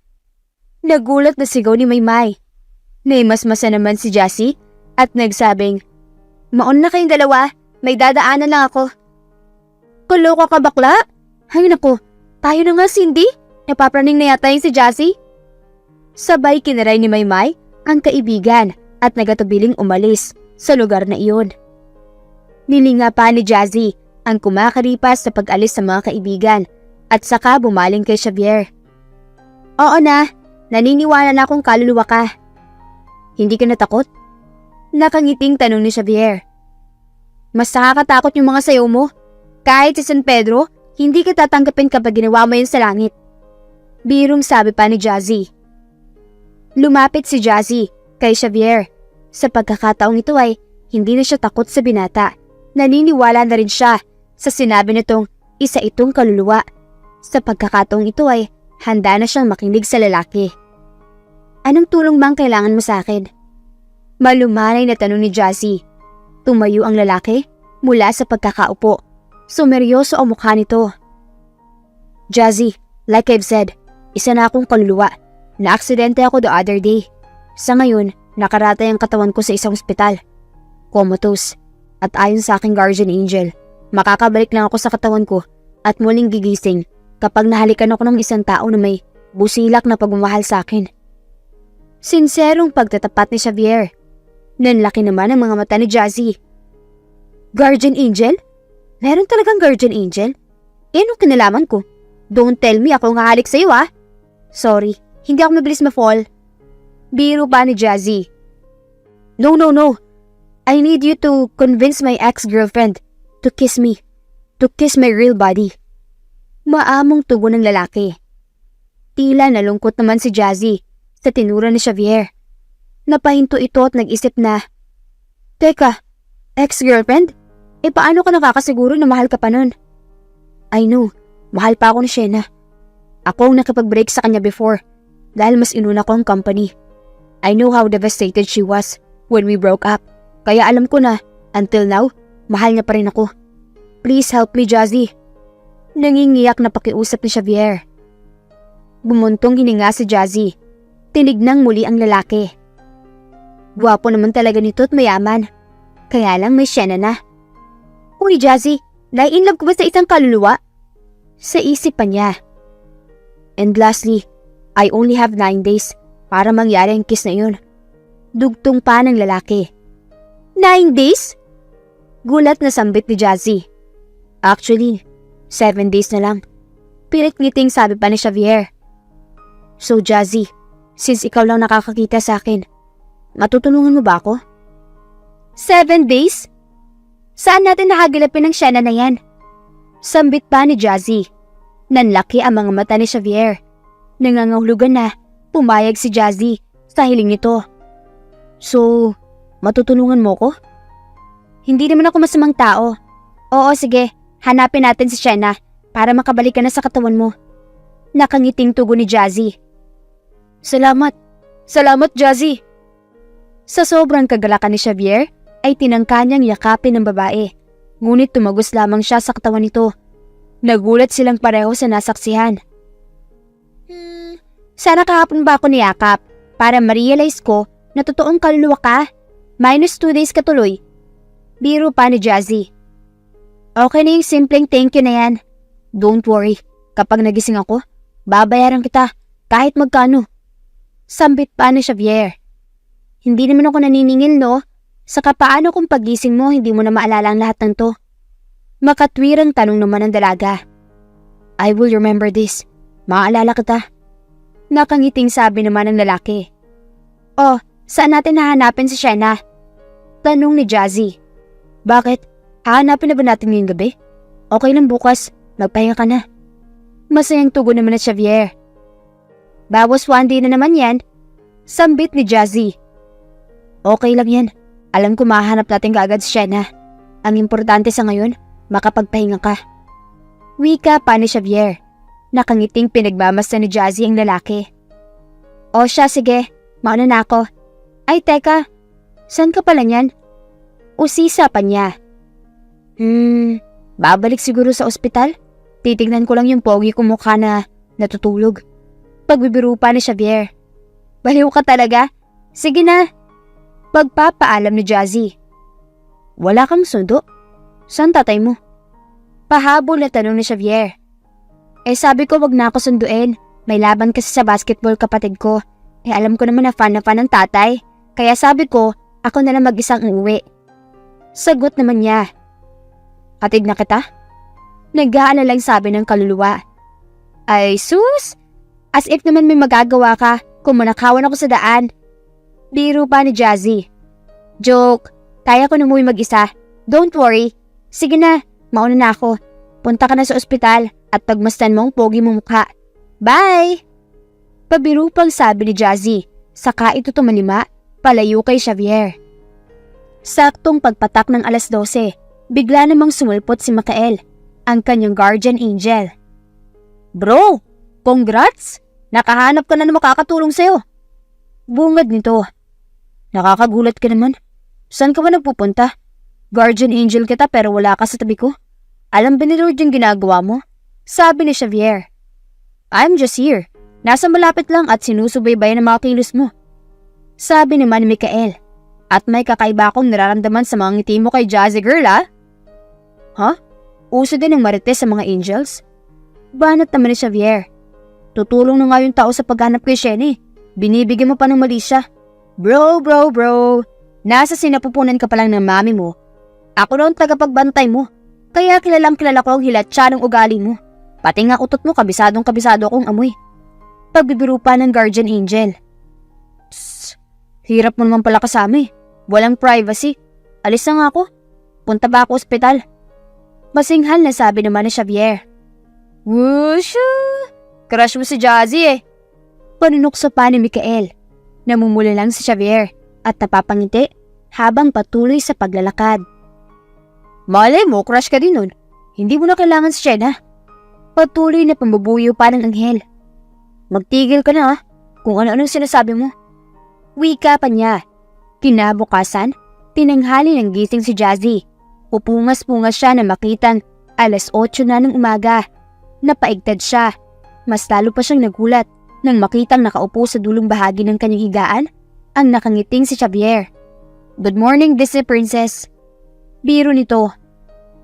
Nagulat na sigaw ni Maymay. Naimasmasa naman si Jazzy at nagsabing, Maon na kayong dalawa, May dadaanan lang ako. Kaloka ka bakla? Ay nako, tayo na nga Cindy. Napapraning na yata yung si Jazzy. Sabay kinaray ni Maymay ang kaibigan at nagatubiling umalis sa lugar na iyon. Nilinga pa ni Jazzy ang kumakaripas sa pag-alis sa mga kaibigan at saka bumaling kay Xavier. Oo na, naniniwala na akong kaluluwa ka. Hindi ka natakot? Nakangiting tanong ni Xavier. Mas nakakatakot yung mga sayaw mo. Kahit si San Pedro, hindi ka tatanggapin kapag ginawa mo yun sa langit. Birong sabi pa ni Jazzy. Lumapit si Jazzy kay Xavier. Sa pagkakataong ito ay hindi na siya takot sa binata. Naniniwala na rin siya sa sinabi nitong isa itong kaluluwa. Sa pagkakataong ito ay handa na siyang makinig sa lalaki. Anong tulong bang kailangan mo sa akin? Malumanay na tanong ni Jazzy. Tumayo ang lalaki mula sa pagkakaupo. Sumeryoso ang mukha nito. Jazzy, like I've said, isa na akong kaluluwa. Na-aksidente ako the other day. Sa ngayon, nakaratay ang katawan ko sa isang ospital. Comatose. At ayon sa aking guardian angel, makakabalik lang ako sa katawan ko at muling gigising kapag nahalikan ako ng isang tao na may busilak na pagmamahal sa akin. Sinserong pagtatapat ni Xavier. Nanlaki naman ang mga mata ni Jazzy. Guardian angel? Meron talagang guardian angel? Anong kinalaman ko? Don't tell me ako ang hahalik sa'yo Sorry, hindi ako mabilis ma-fall. Biro pa ni Jazzy. No. I need you to convince my ex-girlfriend to kiss me. To kiss my real body. Maamong tugon ng lalaki. Tila nalungkot naman si Jazzy sa tinura ni Xavier. Napahinto ito at nag-isip na, Teka, ex-girlfriend? Paano ka nakakasiguro na mahal ka pa nun? I know, mahal pa ako ni Shena. Ako ang nakipag-break sa kanya before dahil mas inuna ko ang company. I know how devastated she was when we broke up. Kaya alam ko na, until now, mahal niya pa rin ako. Please help me, Jazzy. Nangingiyak na pakiusap ni Xavier. Bumuntong hininga si Jazzy. Tinignang muli ang lalaki. Gwapo naman talaga nito at mayaman. Kaya lang may Shena na. Uy, Jazzy, nai-inlove ko ba sa isang kaluluwa? Sa isip pa niya. And lastly, I only have 9 days para mangyari ang kiss na yun. Dugtong pa ng lalaki. 9 days? Gulat na sambit ni Jazzy. Actually, 7 days na lang. Pilit ngiting sabi pa ni Xavier. So Jazzy, since ikaw lang nakakakita sa akin, matutulungan mo ba ako? 7 days? Saan natin nakagilapin ng Shena na yan? Sambit pa ni Jazzy. Nanlaki ang mga mata ni Xavier. Nangangahulugan na pumayag si Jazzy sa hiling nito. So, matutulungan mo ko? Hindi naman ako masamang tao. Oo, sige. Hanapin natin si Shena para makabalik ka na sa katawan mo. Nakangiting tugon ni Jazzy. Salamat. Salamat, Jazzy. Sa sobrang kagalakan ni Xavier, ay tinangka niyang yakapin ng babae. Ngunit tumagos lamang siya sa katawan nito. Nagulat silang pareho sa nasaksihan. Sana kahapon ba ako niyakap para ma-realize ko na totoong kaluluwa ka? Minus 2 days ka tuloy. Biro pa ni Jazzy. Okay na yung simpleng thank you na yan. Don't worry, kapag nagising ako, babayaran kita kahit magkano. Sambit pa ni Xavier. Hindi naman ako naniningil no? Saka paano kung pagising mo hindi mo na maalala ang lahat ng to? Makatwirang tanong naman ng dalaga. I will remember this. Maaalala kita. Nakangiting sabi naman ng lalaki. Oh, saan natin hahanapin si Shena? Tanong ni Jazzy. Bakit? Hahanapin na ba natin ngayong gabi? Okay lang bukas, magpahinga ka na. Masayang tugon naman ni Xavier. Bawas 1 day na naman yan. Sambit ni Jazzy. Okay lang yan. Alam ko mahanap natin kaagad si Shena. Ang importante sa ngayon, makapagpahinga ka. Wika pa ni Xavier. Nakangiting pinagmamasta ni Jazzy ang lalaki. O siya, sige. Mauna na ako. Ay, teka. Saan ka pala niyan? Usisa pa niya. Babalik siguro sa ospital? Titignan ko lang yung pogi kong mukha na natutulog. Pagbibiro pa ni Xavier. Baliw ka talaga? Sige na. Pagpapaalam ni Jazzy. Wala kang sundo? Saan tatay mo? Pahabol na tanong ni Xavier. Sabi ko wag na ako sunduin. May laban kasi sa basketball kapatid ko. Alam ko naman na fan ng tatay. Kaya sabi ko, ako na lang mag-isang uuwi. Sagot naman niya. Hatid na kita? Nag-aalalang sabi ng kaluluwa. Ay sus! As if naman may magagawa ka kung manakawan ako sa daan. Biro pa ni Jazzy. Joke, kaya ko na umuwi mag-isa. Don't worry. Sige na, mauna na ako. Punta ka na sa ospital at pagmasdan mo ang pogi mong mukha. Bye! Pabiro pang sabi ni Jazzy. Saka ito tumalima, palayo kay Xavier. Saktong pagpatak ng alas 12, bigla namang sumulpot si Mikael, ang kanyang guardian angel. Bro, congrats! Nakahanap ka na ng makakatulong sa'yo. Bungad nito. Nakakagulat ka naman. Saan ka ba nagpupunta? Guardian angel kita pero wala ka sa tabi ko. Alam ba ni Lord yung ginagawa mo? Sabi ni Xavier. I'm just here. Nasa malapit lang at sinusubaybayan ng mga kilos mo. Sabi naman ni Mikael. At may kakaiba akong nararamdaman sa mga ngiti mo kay Jazzy girl Ha? Uso din ang marites sa mga angels? Banat naman ni Xavier. Tutulong na nga yung tao sa paghanap kay Shenny. Binibigyan mo pa ng mali siya. Bro. Nasa sinapupunan ka pa lang ng mami mo. Ako na ang tagapagbantay mo. Kaya kilala ko ang hilatsa ng ugali mo. Pati nga utot mo kabisadong akong amoy. Pagbibiro pa ng guardian angel. Tss, hirap mo naman pala kasama. Walang privacy. Alis na nga ako. Punta ba ako ospital? Masinghal na sabi naman ni Xavier. Wushu! Crush mo si Jazzy Panunokso pa ni Mikael. Namumula lang si Xavier at napapangiti habang patuloy sa paglalakad. Malay mo, crush ka din nun. Hindi mo na kailangan si Shenna. Patuloy na pambubuyo pa ng anghel. Magtigil ka na kung ano-anong sinasabi mo. Wika pa niya. Kinabukasan, tinanghali ng gising si Jazzy. Pupungas-pungas siya na makitang alas 8 na ng umaga. Napaigtad siya. Mas lalo pa siyang nagulat nang makitang nakaupo sa dulong bahagi ng kanyang higaan ang nakangiting si Xavier. Good morning, Disney Princess. Biro nito.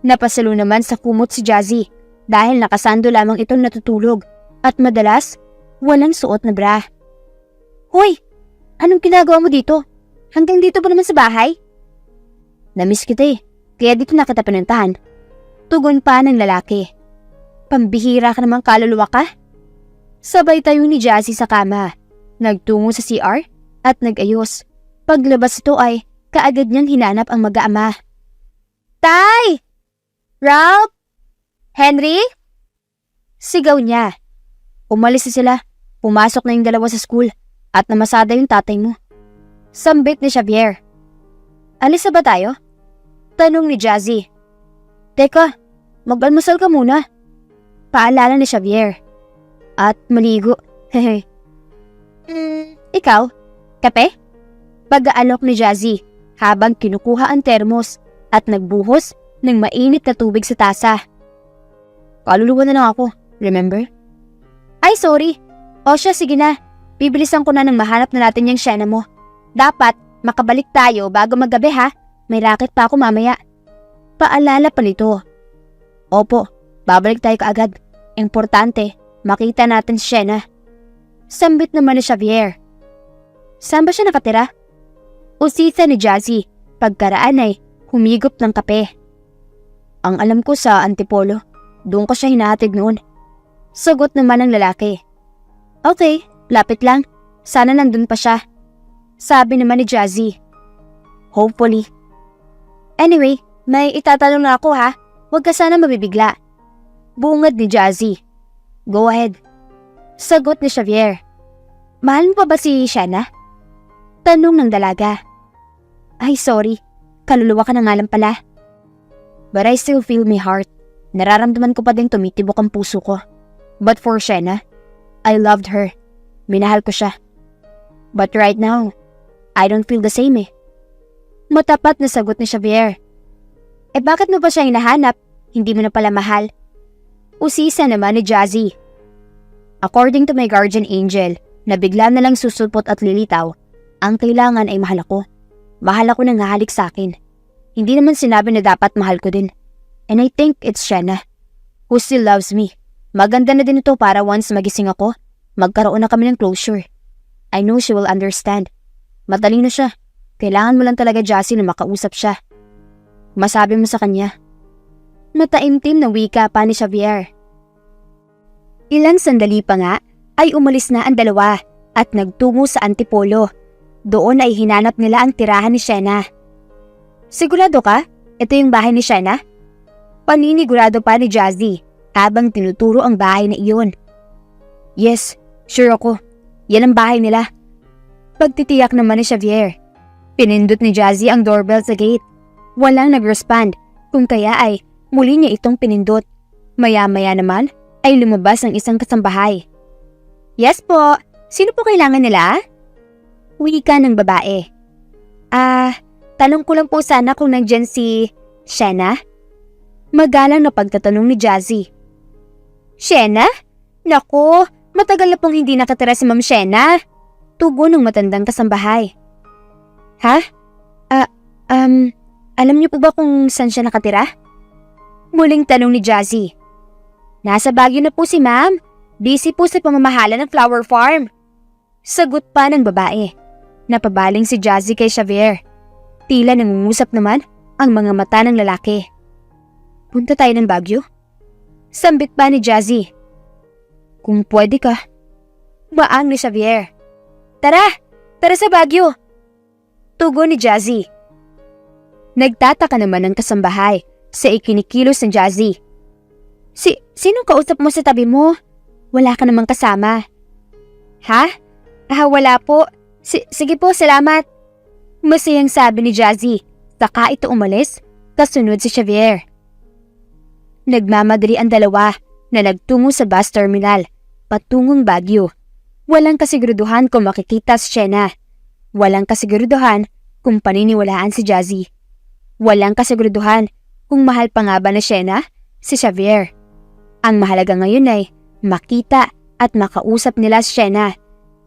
Napasalo naman sa kumot si Jazzy dahil nakasando lamang itong natutulog at madalas walang suot na bra. Hoy! Anong ginagawa mo dito? Hanggang dito ba naman sa bahay? Namiss kita kaya dito na kita pinuntahan. Tugon pa ng lalaki. Pambihira ka namang kaluluwa ka? Sabay tayo ni Jazzy sa kama. Nagtungo sa CR at nag-ayos. Paglabas ito ay kaagad niyang hinanap ang mag-aama. Tay! Ralph? Henry? Sigaw niya. Umalis na sila. Pumasok na yung dalawa sa school at namasada yung tatay mo. Sambit ni Xavier. Alis na ba tayo? Tanong ni Jazzy. Teka, mag-almusal ka muna. Paalala ni Xavier. At maligo. Hehe. Ikaw? Kape? Pag-aalok ni Jazzy habang kinukuha ang termos at nagbuhos ng mainit na tubig sa tasa. Kaluluwa na lang ako, remember? Ay, sorry. O siya, sige na. Bibilisan ko na nang mahanap na natin yung Shenna mo. Dapat makabalik tayo bago maggabi ha. May racket pa ako mamaya. Paalala pa nito. Opo, babalik tayo kaagad. Importante, makita natin si Shenna. Sambit naman ni Xavier. Saan ba siya nakatira? Usisa ni Jazzy. Pagkaraan ay humigop ng kape. Ang alam ko sa Antipolo, doon ko siya hinahatid noon. Sagot naman ng lalaki. Okay, lapit lang. Sana nandun pa siya. Sabi naman ni Jazzy. Hopefully. Anyway, may itatanong na ako ha. Huwag ka sana mabibigla. Bungad ni Jazzy. Go ahead. Sagot ni Xavier. Mahal mo pa ba si Shenna? Tanong ng dalaga. Ay sorry, kaluluwa ka na nga lang pala. But I still feel my heart. Nararamdaman ko pa din tumitibok ang puso ko. But for Shenna, I loved her. Minahal ko siya. But right now, I don't feel the same Matapat na sagot ni Xavier. Bakit mo ba siya hinahanap? Hindi mo na pala mahal. Usisa naman ni Jazzy. According to my guardian angel, na bigla na lang susulpot at lilitaw, ang kailangan ay mahal ako. Mahal ako nang hahalik sa akin. Hindi naman sinabi na dapat mahal ko din. And I think it's Shanna, who still loves me. Maganda na din ito para once magising ako, magkaroon na kami ng closure. I know she will understand. Matalino siya. Kailangan mo lang talaga, Jassy, na makausap siya. Masabi mo sa kanya. Mataimtim na wika pa ni Xavier. Ilang sandali pa nga ay umalis na ang dalawa at nagtungo sa Antipolo. Doon ay hinanap nila ang tirahan ni Shanna. Sigurado ka? Ito yung bahay ni Shanna? Paninigurado pa ni Jazzy habang tinuturo ang bahay na iyon. Yes, sure ako. Yan ang bahay nila. Pagtitiyak naman ni Xavier. Pinindot ni Jazzy ang doorbell sa gate. Walang nag-respond, kung kaya ay muli niya itong pinindot. Maya-maya naman ay lumabas ang isang kasambahay. Yes po, sino po kailangan nila? Wika ng babae. Tanong ko lang po sana kung nandyan si Shanna? Magalang na pagtatanong ni Jazzy. Shanna? Naku, matagal na pong hindi nakatira si Ma'am Shanna. Tugon ng matandang kasambahay. Ha? Alam niyo po ba kung saan siya nakatira? Muling tanong ni Jazzy. Nasa Baguio na po si Ma'am. Busy po sa pamamahala ng flower farm. Sagot pa ng babae. Napabaling si Jazzy kay Xavier. Tila nangungusap naman ang mga mata ng lalaki. Punta tayo ng Baguio? Sambit pa ni Jazzy. Kung pwede ka. Baang ni Xavier. Tara! Tara sa Baguio! Tugon ni Jazzy. Nagtataka naman ang kasambahay sa ikinikilos ng Jazzy. Sinong kausap mo sa tabi mo? Wala ka namang kasama. Ha? Wala po. Sige po, salamat. Masayang sabi ni Jazzy. Saka ito umalis, kasunod si Xavier. Nagmamadali ang dalawa na nagtungo sa bus terminal, patungong Baguio. Walang kasiguraduhan kung makikita si Shanna. Walang kasiguraduhan kung paniniwalaan si Jazzy. Walang kasiguraduhan kung mahal pa nga ba na Shanna si Xavier. Ang mahalaga ngayon ay makita at makausap nila si Shanna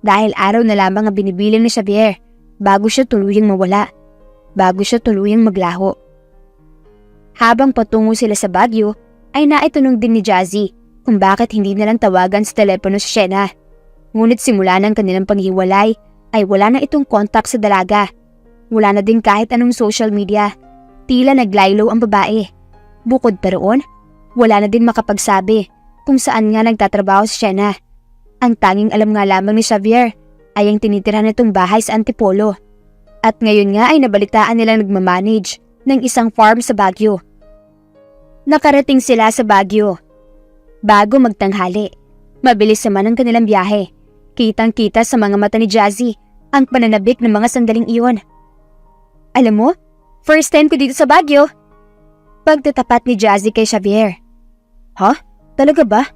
dahil araw na lamang ang binibilang ni Xavier bago siya tuluyang mawala, bago siya tuluyang maglaho. Habang patungo sila sa Baguio ay naitanong din ni Jazzy kung bakit hindi nalang tawagan sa telepono si Shanna. Ngunit simula ng kanilang paghiwalay ay wala na itong contact sa dalaga. Wala na din kahit anong social media. Tila naglaylo ang babae. Bukod pa roon, wala na din makapagsabi kung saan nga nagtatrabaho si Shanna. Ang tanging alam nga lamang ni Xavier ay ang tinitirahan nitong bahay sa Antipolo. At ngayon nga ay nabalitaan nilang nagmamanage ng isang farm sa Baguio. Nakarating sila sa Baguio bago magtanghali. Mabilis naman ang kanilang biyahe. Kitang-kita sa mga mata ni Jazzy ang pananabik ng mga sandaling iyon. Alam mo, first time ko dito sa Baguio. Pagtatapat ni Jazzy kay Xavier. Ha? Talaga ba?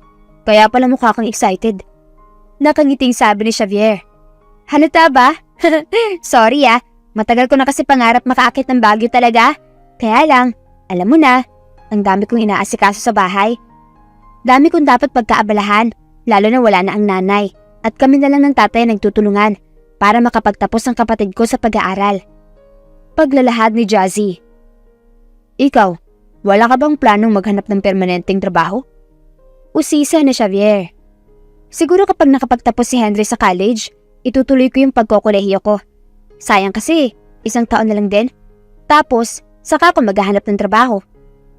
Kaya pala mukha kang excited. Nakangiting sabi ni Xavier. Halata ba? Sorry matagal ko na kasi pangarap makaakit ng Baguio talaga. Kaya lang, alam mo na, ang dami kong inaasikaso sa bahay. Dami kong dapat pagkaabalahan, lalo na wala na ang nanay. At kami na lang ng tatay nagtutulungan para makapagtapos ang kapatid ko sa pag-aaral. Paglalahad ni Jazzy. Ikaw, wala ka bang planong maghanap ng permanenteng trabaho? Usisa na Xavier. Siguro kapag nakapagtapos si Henry sa college, itutuloy ko yung pagkokolehiyo ko. Sayang kasi, 1 taon na lang din. Tapos, saka ako maghahanap ng trabaho.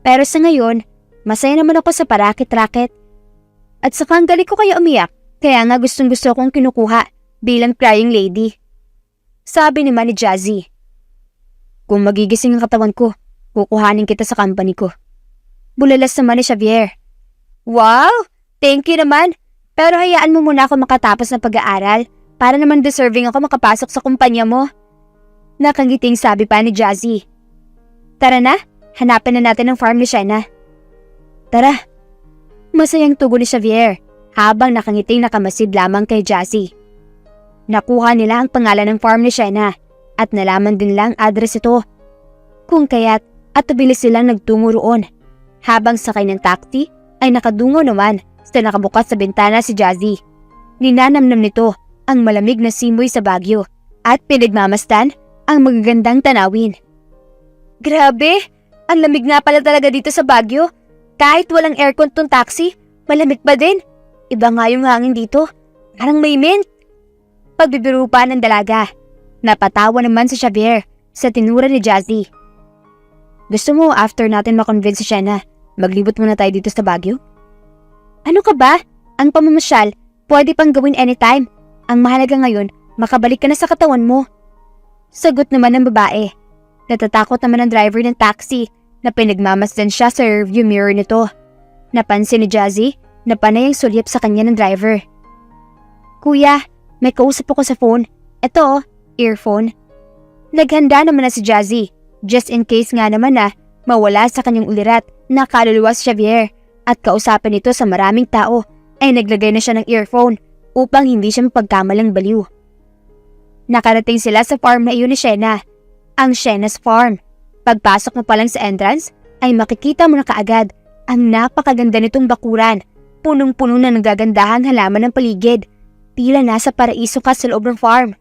Pero sa ngayon, masaya naman ako sa parakit-rakit. At saka ang galing ko kaya umiyak. Kaya nga gustong-gusto kong kinukuha bilang crying lady. Sabi naman ni Jazzy. Kung magigising ang katawan ko, kukuhanin kita sa company ko. Bulalas naman ni Xavier. Wow! Thank you naman. Pero hayaan mo muna ako makatapos ng pag-aaral para naman deserving ako makapasok sa kumpanya mo. Nakangiting sabi pa ni Jazzy. Tara na, hanapin na natin ang farm ni Shanna. Tara. Masayang tugon ni Xavier habang nakangiting nakamasid lamang kay Jazzy. Nakuha nila ang pangalan ng farm ni Shanna at nalaman din lang address ito. Kung kaya't at bilis silang nagtungo roon. Habang sakay ng taxi ay nakadungo naman sa nakabukas sa bintana si Jazzy. Ninanamnam nito ang malamig na simoy sa Baguio at pinagmamastan ang magagandang tanawin. Grabe! Ang lamig nga pala talaga dito sa Baguio. Kahit walang aircon tong taxi, malamig pa din. Iba nga yung hangin dito. Parang may mint. Pagbibiro pa ng dalaga. Napatawa naman si Xavier sa tinura ni Jazzy. Gusto mo after natin makonvince si Shena, maglibot muna tayo dito sa Baguio? Ano ka ba? Ang pamamasyal, pwede pang gawin anytime. Ang mahalaga ngayon, makabalik ka na sa katawan mo. Sagot naman ng babae. Natatakot naman ang driver ng taxi na pinagmamasdan siya sa rearview mirror nito. Napansin ni Jazzy na panay ang sulyap sa kanya ng driver. Kuya, may kausap ako sa phone. Ito, earphone. Naghanda naman na si Jazzy, just in case nga naman na mawala sa kanyang ulirat na kaluluwa si Xavier at kausapin ito sa maraming tao ay naglagay na siya ng earphone upang hindi siya mapagkamalang baliw. Nakarating sila sa farm na iyon ni Shena, ang Shena's Farm. Pagpasok mo pa lang sa entrance ay makikita mo na kaagad ang napakaganda nitong bakuran, punong-puno na nagagandahang halaman ng paligid. Tila nasa paraiso ka sa loob ng farm.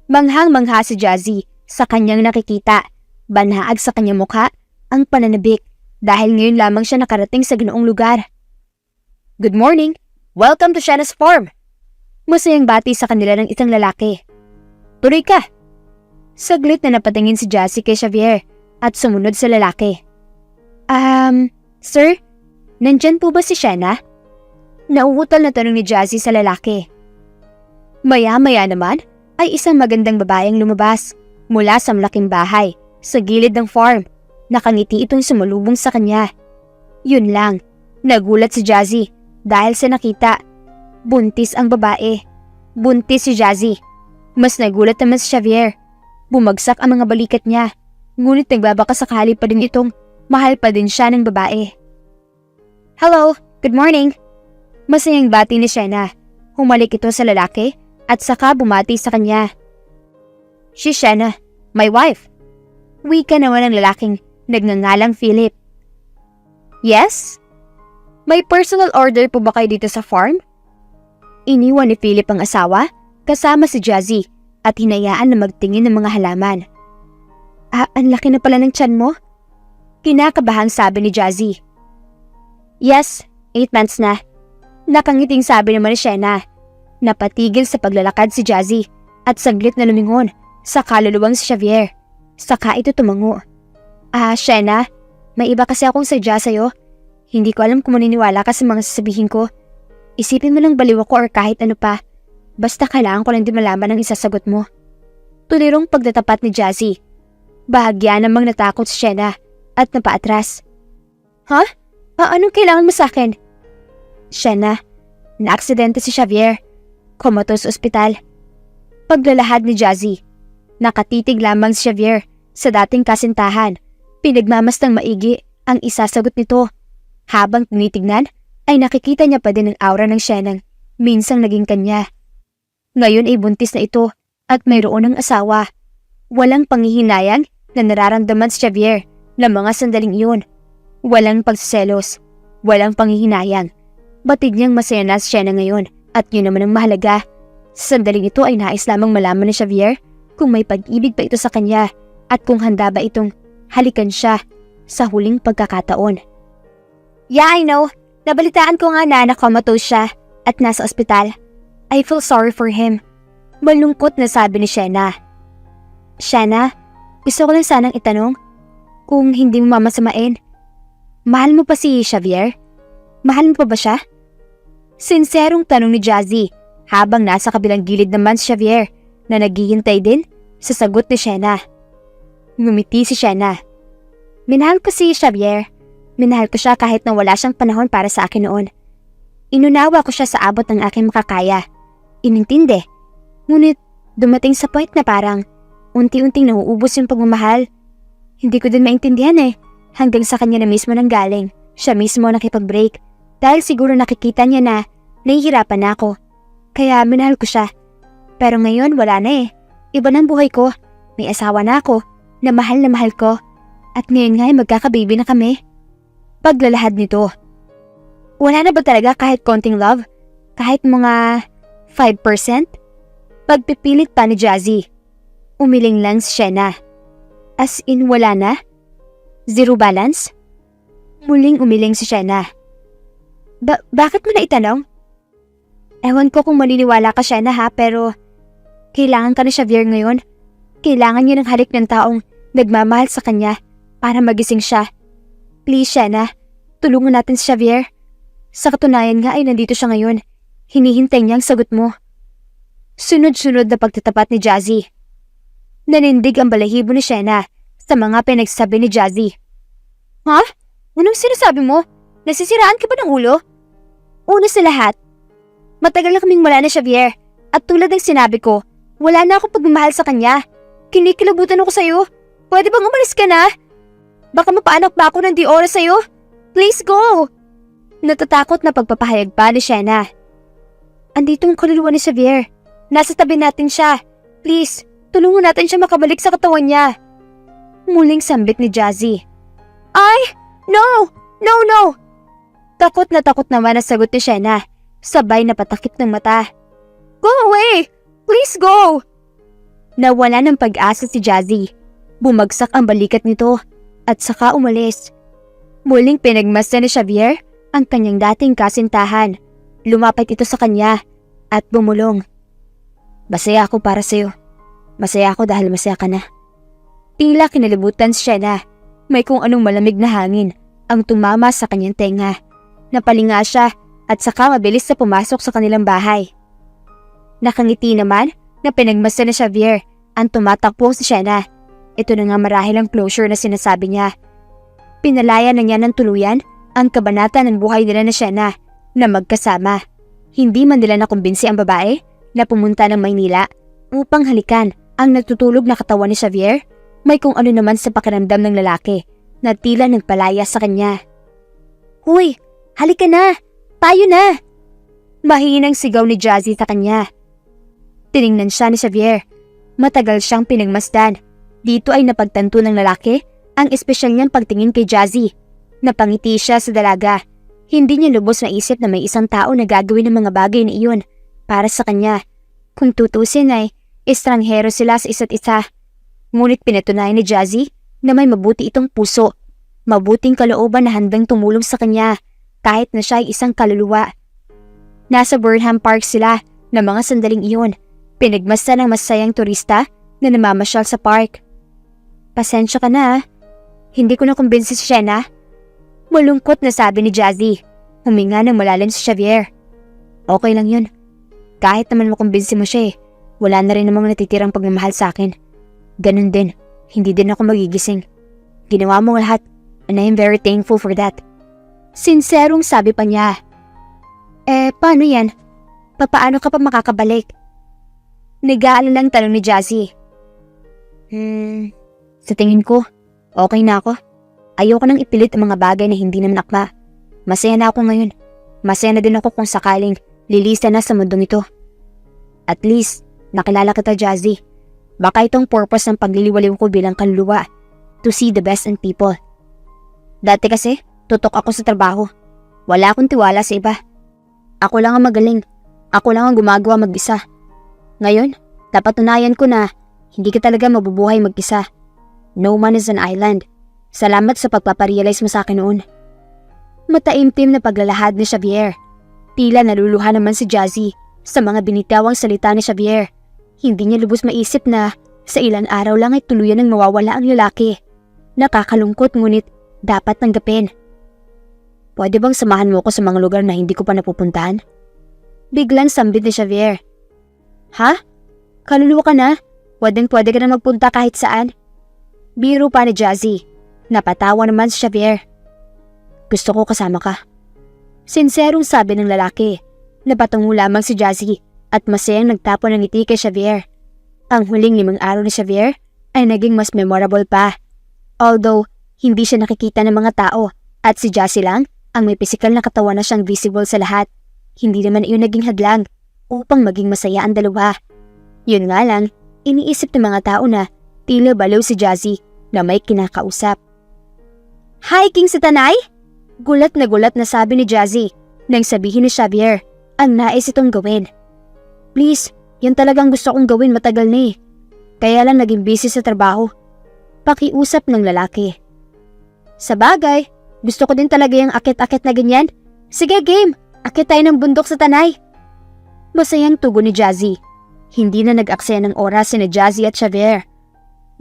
Manghang-mangha si Jazzy sa kanyang nakikita. Banhaag sa kanyang mukha ang pananabik dahil ngayon lamang siya nakarating sa ginoong lugar. Good morning! Welcome to Shena's Farm! Masayang bati sa kanila ng isang lalaki. Tuloy ka! Saglit na napatingin si Jazzy kay Xavier at sumunod sa lalaki. Sir? Nandyan po ba si Shena? Nauutal na tanong ni Jazzy sa lalaki. Maya-maya naman ay isang magandang babaeng lumabas mula sa malaking bahay sa gilid ng farm. Nakangiti itong sumalubong sa kanya. Yun lang, nagulat si Jazzy dahil sa nakita. Buntis ang babae. Buntis si Jazzy. Mas nagulat naman si Xavier. Bumagsak ang mga balikat niya. Ngunit nagbabaka sakali pa din itong mahal pa din siya ng babae. Hello, good morning. Masayang bati ni Shena. Humalik ito sa lalaki at saka bumati sa kanya. She's Shena, my wife. Wika naman ang lalaking nagngangalang Philip. Yes? May personal order po ba kayo dito sa farm? Iniwan ni Philip ang asawa kasama si Jazzy at hinayaan na magtingin ng mga halaman. Ang laki na pala ng tiyan mo? Kinakabahang sabi ni Jazzy. Yes, 8 months na. Nakangiting sabi naman ni Shena. Napatigil sa paglalakad si Jazzy at saglit na lumingon sa kaluluwang si Xavier. Saka ito tumango. Shena, may iba kasi akong sadya sa'yo. Hindi ko alam kung maniniwala ka sa mga sasabihin ko. Isipin mo lang baliw ako or kahit ano pa. Basta kailangan ko lang din malaman ang isasagot mo. Tulirong pagtatapat ni Jazzy. Bahagya namang natakot si Shena at napaatras. Ha? Anong kailangan mo sa akin? Shena, naaksidente si Xavier. Komatos sa ospital. Paglalahad ni Jazzy. Nakatitig lamang si Xavier sa dating kasintahan. Pinagmamastang maigi ang isasagot nito. Habang tinitignan ay nakikita niya pa din ang aura ng Shenang minsang naging kanya. Ngayon ay buntis na ito at mayroon ng asawa. Walang panghihinayang na nararamdaman si Xavier na mga sandaling iyon. Walang pagseselos. Walang panghihinayang. Batid niyang masaya na si Shena ngayon at yun naman ang mahalaga. Sa sandaling ito ay nais lamang malaman ni Xavier kung may pag-ibig pa ito sa kanya at kung handa ba itong halikan siya sa huling pagkakataon. Yeah, I know. Nabalitaan ko nga na nakomatose siya at nasa ospital. I feel sorry for him. Malungkot na sabi ni Shena. Shena, gusto ko lang sanang itanong kung hindi mo mamasamain. Mahal mo pa si Xavier? Mahal mo pa ba siya? Sinserong tanong ni Jazzy habang nasa kabilang gilid naman si Xavier na naghihintay din sa sagot ni Shena. Ngumiti si Shena. Minahal ko si Xavier. Minahal ko siya kahit na wala siyang panahon para sa akin noon. Inunawa ko siya sa abot ng aking makakaya. Inintindi. Ngunit dumating sa point na parang unti-unting nauubos yung pagmamahal. Hindi ko din maintindihan hanggang sa kanya na mismo nang galing. Siya mismo nakipag-break dahil siguro nakikita niya na nahihirapan na ako. Kaya minahal ko siya. Pero ngayon wala na Iba ng buhay ko. May asawa na ako na mahal ko. At ngayon nga ay magkakababy na kami. Paglalahad nito. Wala na ba talaga kahit konting love? Kahit mga 5%? Pagpipilit pa ni Jazzy. Umiling lang si Shena. As in wala na? Zero balance? Muling umiling si Shena. Bakit mo na itanong? Ewan ko kung maniniwala ka, Shena, ha, pero kailangan ka ni Xavier ngayon. Kailangan niya ng halik ng taong nagmamahal sa kanya para magising siya. Please, Shena, tulungan natin si Xavier. Sa katunayan nga ay nandito siya ngayon. Hinihintay niya ang sagot mo. Sunod-sunod na pagtatapat ni Jazzy. Nanindig ang balahibo ni Shena sa mga pinagsabi ni Jazzy. Ha? Anong sinasabi mo? Nasisiraan ka ba ng ulo? Una sa lahat, matagal na kaming wala na Xavier at tulad ng sinabi ko, wala na akong pagmamahal sa kanya. Kinikilabutan ako sa'yo. Pwede bang umalis ka na? Baka mapaanak pa ako ng di oras sa'yo. Please go! Natatakot na pagpapahayag pa ni Shena. Andito ang kaluluwa ni Xavier. Nasa tabi natin siya. Please, tulungan natin siya makabalik sa katawan niya. Muling sambit ni Jazzy. Ay! No! No, no! Takot naman ang sagot ni Shena. Sabay na patakip ng mata. Go away! Please go! Nawala ng pag-asa si Jazzy. Bumagsak ang balikat nito at saka umalis. Muling pinagmasdan ni Xavier ang kanyang dating kasintahan. Lumapit ito sa kanya at bumulong. Masaya ako para sa'yo. Masaya ako dahil masaya ka na. Tila kinalibutan si Shena. May kung anong malamig na hangin ang tumama sa kanyang tenga. Napalinga siya at saka mabilis na pumasok sa kanilang bahay. Nakangiti naman na pinagmasdan ni Xavier ang tumatakbo si Shena. Ito na nga marahil ang closure na sinasabi niya. Pinalaya na niya ng tuluyan ang kabanata ng buhay nila na Shena na magkasama. Hindi man nila nakumbinsi ang babae na pumunta ng Maynila upang halikan ang natutulog na katawan ni Xavier. May kung ano naman sa pakiramdam ng lalaki na tila nagpalaya sa kanya. Huy, halika na! Tayo na! Mahinang sigaw ni Jazzy sa kanya. Tiningnan siya ni Xavier. Matagal siyang pinagmasdan. Dito ay napagtanto ng lalaki ang espesyal niyang pagtingin kay Jazzy. Napangiti siya sa dalaga. Hindi niya lubos na isip na may isang tao na gagawin ng mga bagay na iyon para sa kanya. Kung tutusin ay estranghero sila sa isa't isa. Ngunit pinatunayan ni Jazzy na may mabuti itong puso. Mabuting kalooban na handang tumulong sa kanya kahit na siya ay isang kaluluwa. Nasa Burnham Park sila na mga sandaling iyon. Pinagmasdan ng masayang turista na namamasyal sa park. Pasensya ka na. Hindi ko na kumbinsi si Shena. Malungkot na sabi ni Jazzy. Huminga ng malalim si Xavier. Okay lang yun. Kahit naman makumbinsi mo siya wala na rin namang natitirang pagmamahal sa akin. Ganun din, hindi din ako magigising. Ginawa mo lahat and I am very thankful for that. Sinserong sabi pa niya. Paano yan? Paano ka pa makakabalik? Nag-aalalang tanong ni Jazzy. Sa tingin ko, okay na ako. Ayoko nang ipilit ang mga bagay na hindi naman akma. Masaya na ako ngayon. Masaya na din ako kung sakaling lilista na sa mundong ito. At least, nakilala kita, Jazzy. Baka itong purpose ng pagliliwaliw ko bilang kaluluwa, to see the best in people. Dati kasi, tutok ako sa trabaho. Wala akong tiwala sa iba. Ako lang ang magaling. Ako lang ang gumagawa mag-isa. Ngayon, napatunayan ko na hindi ka talaga mabubuhay mag-isa. No man is an island. Salamat sa pagpaparealize mo sa akin noon. Mataimtim na paglalahad ni Xavier. Tila naluluha naman si Jazzy sa mga binitawang salita ni Xavier. Hindi niya lubos maisip na sa ilang araw lang ay tuluyan ng mawawala ang lalaki. Nakakalungkot ngunit dapat tanggapin. Pwede bang samahan mo ko sa mga lugar na hindi ko pa napupuntahan? Biglang sambit ni Xavier. Ha? Kaluluwa ka na? Pwede ka na magpunta kahit saan? Biro pa ni Jazzy. Napatawa naman si Xavier. Gusto ko kasama ka. Sinserong sabi ng lalaki. Napatungo lamang si Jazzy at masayang nagtapon ng ngiti kay Xavier. Ang huling 5 araw ni Xavier ay naging mas memorable pa. Although, hindi siya nakikita ng mga tao at si Jazzy lang ang may pisikal na katawan na siyang visible sa lahat. Hindi naman iyon naging hadlang upang maging masaya ang dalawa. Yun nga lang, iniisip ng mga tao na tila baliw si Jazzy na may kinakausap. Hiking sa Tanay? Gulat na sabi ni Jazzy nang sabihin ni Xavier ang nais itong gawin. Please, yan talagang gusto kong gawin matagal na Kaya lang naging busy sa trabaho. Pakiusap ng lalaki. Sa bagay, gusto ko din talaga yung akit-akit na ganyan. Sige game, akit tayo ng bundok sa Tanay. Masayang tugon ni Jazzy. Hindi na nag-aksaya ng oras sina Jazzy at Xavier.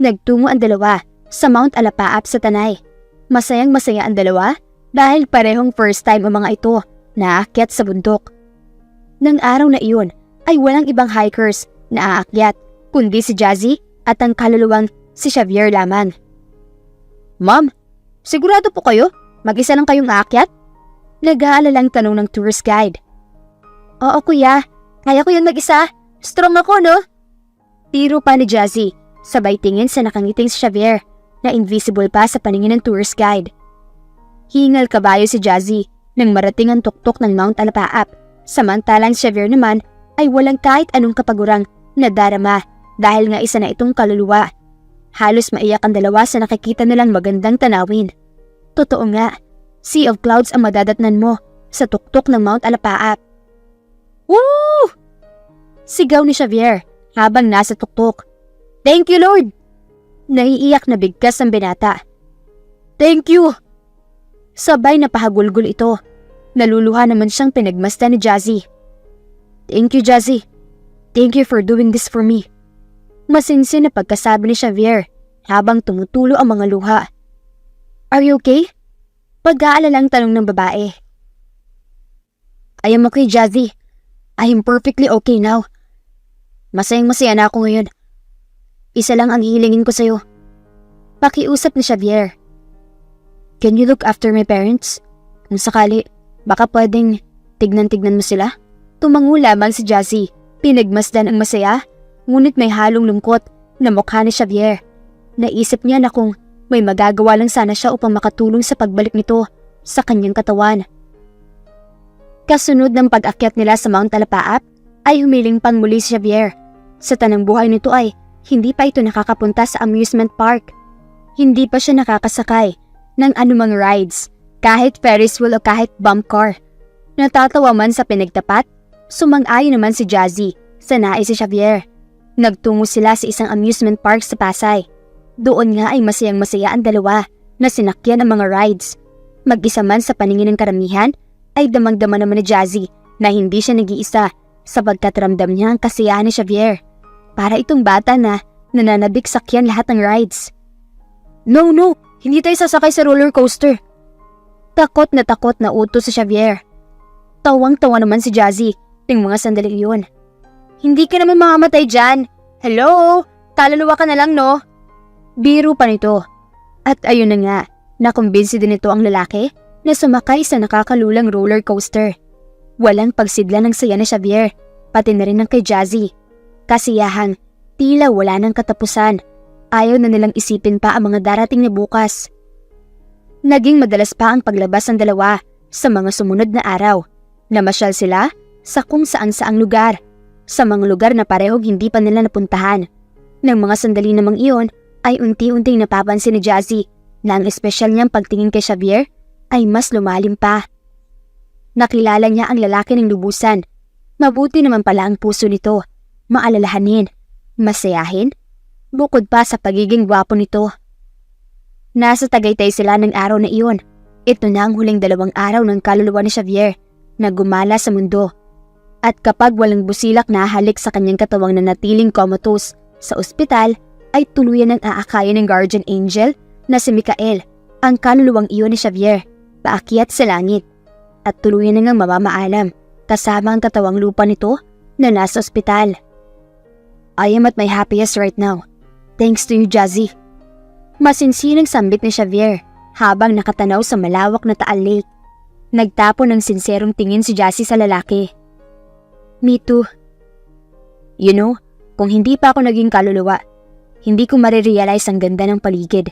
Nagtungo ang dalawa sa Mount Alapaap sa Tanay. Masayang masaya ang dalawa dahil parehong first time ang mga ito na aakyat sa bundok. Nang araw na iyon ay walang ibang hikers na aakyat kundi si Jazzy at ang kaluluwang si Xavier lamang. Ma'am, sigurado po kayo? Mag-isa lang kayong aakyat? Nag-aalalang tanong ng tourist guide. Oo kuya, kaya ko yan mag-isa. Strong ako no? Tiro pa ni Jazzy, sabay tingin sa nakangiting si Xavier na invisible pa sa paningin ng tourist guide. Hingal kabayo si Jazzy nang marating ang tuktok ng Mount Alapaap, samantalang si Xavier naman ay walang kahit anong kapagurang nadarama dahil nga isa na itong kaluluwa. Halos maiyak ang dalawa sa nakikita nilang magandang tanawin. Totoo nga, sea of clouds ang madadatnan mo sa tuktok ng Mount Alapaap. Woo! Sigaw ni Xavier habang nasa tuktok. Thank you Lord! Naiiyak na bigkas ang binata. Thank you! Sabay na pahagulgol ito. Naluluha naman siyang pinagmasdan ni Jazzy. Thank you Jazzy. Thank you for doing this for me. Masinsin na pagkasabi ni Xavier habang tumutulo ang mga luha. Are you okay? Pag-aalalang tanong ng babae. I am okay Jazzy. I am perfectly okay now. Masayang masaya na ako ngayon. Isa lang ang hihilingin ko sa'yo. Pakiusap ni Xavier. Can you look after my parents? Kung sakali, baka pwedeng tignan-tignan mo sila? Tumango lamang si Jazzy. Pinagmasdan ang masaya, ngunit may halong lungkot na mukha ni Xavier. Naisip niya na kung may magagawa lang sana siya upang makatulong sa pagbalik nito sa kanyang katawan. Kasunod ng pag-akyat nila sa Mount Alapaap ay humiling pang muli si Xavier. Sa tanang buhay nito ay hindi pa ito nakakapunta sa amusement park. Hindi pa siya nakakasakay ng anumang rides, kahit Ferris wheel o kahit bump car. Natatawa man sa pinagtapat, sumang-ayon naman si Jazzy sa nais si Xavier. Nagtungo sila sa isang amusement park sa Pasay. Doon nga ay masayang masaya ang dalawa na sinakyan ang mga rides. Mag-isa man sa paningin ng karamihan ay damang-dama naman ni Jazzy na hindi siya nag-iisa sapagkat ramdam niya ang kasiyahan ni Xavier. Para itong bata na nananabik sakyan lahat ng rides. No, hindi tayo sasakay sa roller coaster. Takot na utos si Xavier. Tawang-tawa naman si Jazzy ng mga sandaling iyon. Hindi ka naman mamamatay dyan. Hello? Kaluluwa ka na lang no? Biro pa nito. At ayun na nga, nakumbinsi din ito ang lalaki na sumakay sa nakakalulang roller coaster. Walang pagsidla ng saya ni Xavier, pati na rin ng kay Jazzy. Kasiyahang, tila wala ng katapusan. Ayaw na nilang isipin pa ang mga darating na bukas. Naging madalas pa ang paglabas ng dalawa sa mga sumunod na araw. Namasyal sila sa kung saan-saang lugar, sa mga lugar na parehong hindi pa nila napuntahan. Nang mga sandali namang iyon, ay unti-unting napapansin ni Jazzy na ang espesyal niyang pagtingin kay Xavier ay mas lumalim pa. Nakilala niya ang lalaki ng lubusan. Mabuti naman pala ang puso nito, maalalahanin, masayahin, bukod pa sa pagiging gwapo nito. Nasa Tagaytay sila ng araw na iyon. Ito na ang huling 2 araw ng kaluluwa ni Xavier na gumala sa mundo. At kapag walang busilak na halik sa kanyang katawang nanatiling comatose sa ospital, ay tuluyan ng aakayin ng guardian angel na si Mikael, ang kaluluwang iyon ni Xavier, paakyat sa langit. At tuluyan na ngang mamamaalam kasama ang katawang lupa nito na nasa ospital. I am at my happiest right now. Thanks to you, Jazzy. Masinsinang sambit ni Xavier habang nakatanaw sa malawak na Taal Lake. Nagtapon ng sinserong tingin si Jazzy sa lalaki. Me too. You know, kung hindi pa ako naging kaluluwa, hindi ko marirealize ang ganda ng paligid.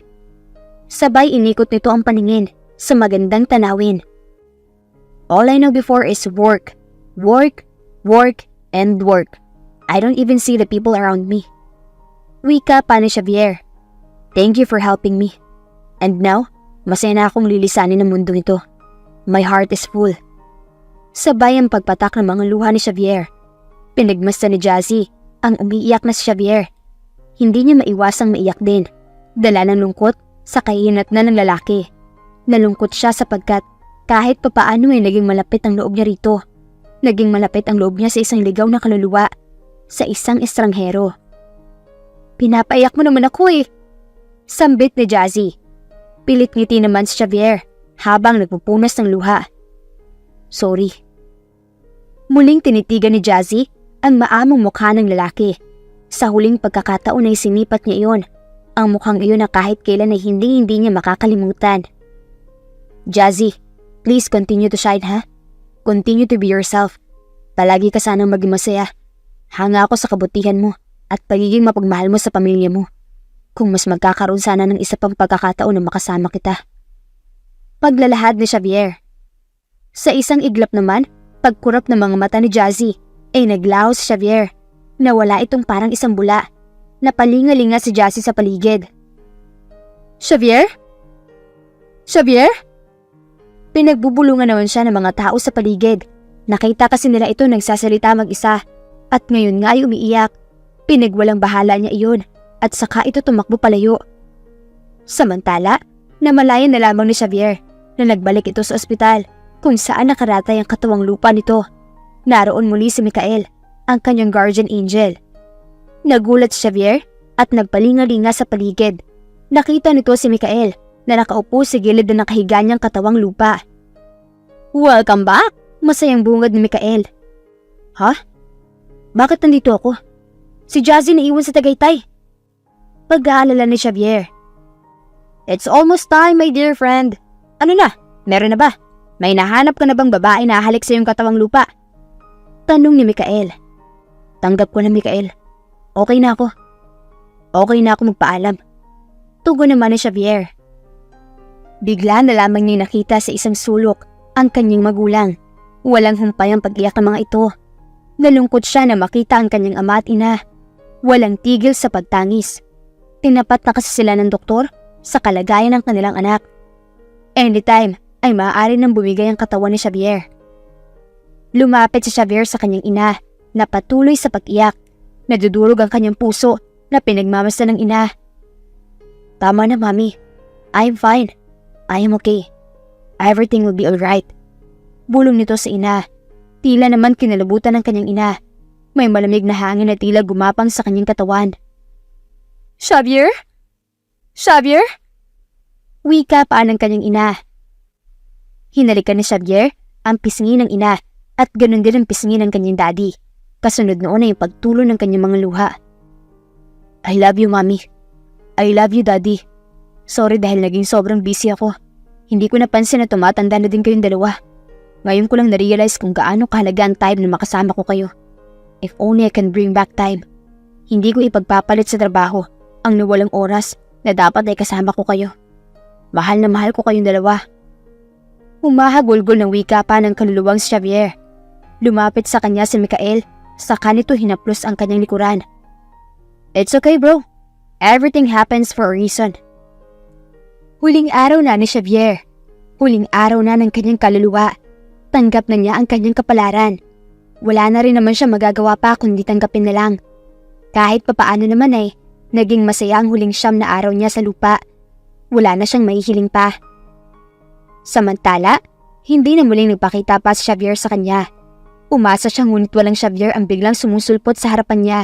Sabay inikot nito ang paningin sa magandang tanawin. All I know before is work, work, work, and work. I don't even see the people around me. Wika pa ni Xavier. Thank you for helping me. And now, masaya na akong lilisanin ng mundong ito. My heart is full. Sabay ang pagpatak ng mga luha ni Xavier. Pinagmasdan ni Jazzy ang umiiyak na si Xavier. Hindi niya maiwasang maiyak din. Dala ng lungkot sa kahinatnan ng lalaki. Nalungkot siya sapagkat kahit papaano ay naging malapit ang loob niya rito. Naging malapit ang loob niya sa isang ligaw na kaluluwa, sa isang estranghero. Pinapaiyak mo naman ako eh. Sambit ni Jazzy. Pilit ngiti naman si Xavier habang nagpupunas ng luha. Sorry. Muling tinitigan ni Jazzy ang maamong mukha ng lalaki. Sa huling pagkakataon ay sinipat niya iyon, ang mukhang iyon na kahit kailan ay hindi niya makakalimutan. Jazzy, please continue to shine ha? Continue to be yourself. Palagi ka sanang maging masaya. Hanga ako sa kabutihan mo at pagiging mapagmahal mo sa pamilya mo. Kung mas magkakaroon sana ng isa pang pagkakataon na makasama kita. Paglalahad ni Xavier. Sa isang iglap naman, pagkurap ng mga mata ni Jazzy, ay naglaho si Xavier. Nawala itong parang isang bula. Napalingalinga si Jazzy sa paligid. Xavier? Xavier? Pinagbubulungan naman siya ng mga tao sa paligid. Nakita kasi nila ito nagsasalita mag-isa at ngayon nga ay umiiyak. Pinagwalang bahala niya iyon at saka ito tumakbo palayo. Samantala, namalayan na lamang ni Xavier na nagbalik ito sa ospital kung saan nakaratay ang katawang lupa nito. Naroon muli si Mikael, ang kanyang guardian angel. Nagulat si Xavier at nagpalingalinga sa paligid. Nakita nito si Mikael na nakaupo sa gilid na nakahiga niyang katawang lupa. Welcome back! Masayang bungad ni Mikael. Ha? Bakit nandito ako? Si Jazzy naiwan sa Tagaytay. Pag-aalala ni Xavier. It's almost time, my dear friend. Ano na? Meron na ba? May nahanap ka na bang babae na halik sa iyong katawang lupa? Tanong ni Mikael. Tanggap ko na, Mikael. Okay na ako. Okay na ako magpaalam. Tugon naman ni Xavier. Bigla na lamang niya nakita sa isang sulok ang kanyang magulang. Walang humpay ang pag-iyak ng mga ito. Nalungkot siya na makita ang kanyang ama at ina. Walang tigil sa pagtangis. Tinapat na kasi sila ng doktor sa kalagayan ng kanilang anak. Anytime ay maaari nang bumigay ang katawan ni Xavier. Lumapit si Xavier sa kanyang ina na patuloy sa pag-iyak. Nadudurog ang kanyang puso na pinagmamasdan ng ina. Tama na, Mami. I'm fine. I am okay. Everything will be alright. Bulong nito sa ina. Tila naman kinalabutan ng kanyang ina. May malamig na hangin na tila gumapang sa kanyang katawan. Xavier? Xavier? Wika pa ng kanyang ina. Hinalikan ni Xavier ang pisngi ng ina at ganun din ang pisngi ng kanyang daddy. Kasunod noon ay yung pagtulo ng kanyang mga luha. I love you, Mommy. I love you, Daddy. Sorry dahil naging sobrang busy ako. Hindi ko napansin na tumatanda na din kayong dalawa. Ngayon ko lang na-realize kung gaano kahalaga ang time na makasama ko kayo. If only I can bring back time. Hindi ko ipagpapalit sa trabaho ang nawalang oras na dapat ay kasama ko kayo. Mahal na mahal ko kayong dalawa. Humahagulgol ng wika pa ng kaluluwang si Xavier. Lumapit sa kanya si Mikael, saka nito hinaplos ang kanyang likuran. It's okay, bro. Everything happens for a reason. Huling araw na ni Xavier. Huling araw na ng kanyang kaluluwa. Tanggap na niya ang kanyang kapalaran. Wala na rin naman siya magagawa pa kundi tanggapin na lang. Kahit papaano naman ay, naging masaya ang huling siyam na araw niya sa lupa. Wala na siyang mahihiling pa. Samantala, hindi na muling nagpakita pa si Xavier sa kanya. Umasa siya ngunit walang Xavier ang biglang sumusulpot sa harapan niya.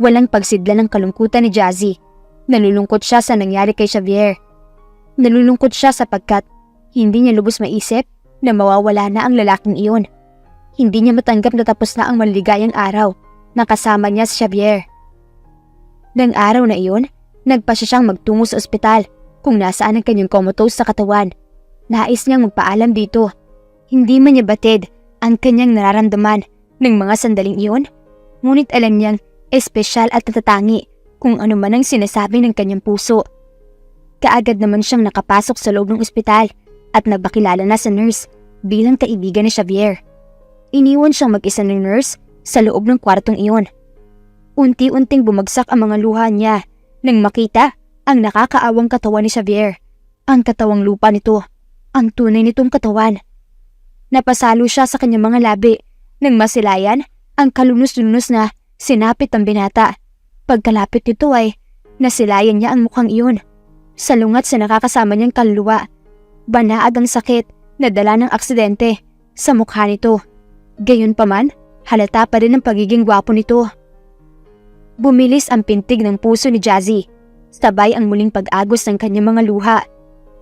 Walang pagsidla ng kalungkutan ni Jazzy. Nalulungkot siya sa nangyari kay Xavier. Nalulungkot siya sapagkat hindi niya lubos maisip na mawawala na ang lalaking iyon. Hindi niya matanggap na tapos na ang maligayang araw na kasama niya si Xavier. Nang araw na iyon, nagpasya siyang magtungo sa ospital kung nasaan ang kanyang comatose sa katawan. Nais niyang magpaalam dito. Hindi man niya batid ang kanyang nararamdaman ng mga sandaling iyon, ngunit alam niyang espesyal at natatangi kung ano man ang sinasabi ng kanyang puso. Kaagad naman siyang nakapasok sa loob ng ospital at nagpakilala na sa nurse bilang kaibigan ni Xavier. Iniwan siyang mag-isa ng nurse sa loob ng kwartong iyon. Unti-unting bumagsak ang mga luha niya nang makita ang nakakaawang katawan ni Xavier. Ang katawang lupa nito, ang tunay nitong katawan. Napasalo siya sa kanyang mga labi nang masilayan ang kalunos-lunos na sinapit ang binata. Pagkalapit nito ay nasilayan niya ang mukhang iyon. Salungat sa nakakasama niyang kaluluwa. Banaag ang sakit na dala ng aksidente sa mukha nito. Gayunpaman, halata pa rin ang pagiging gwapo nito. Bumilis ang pintig ng puso ni Jazzy, sabay ang muling pag-agos ng kanyang mga luha.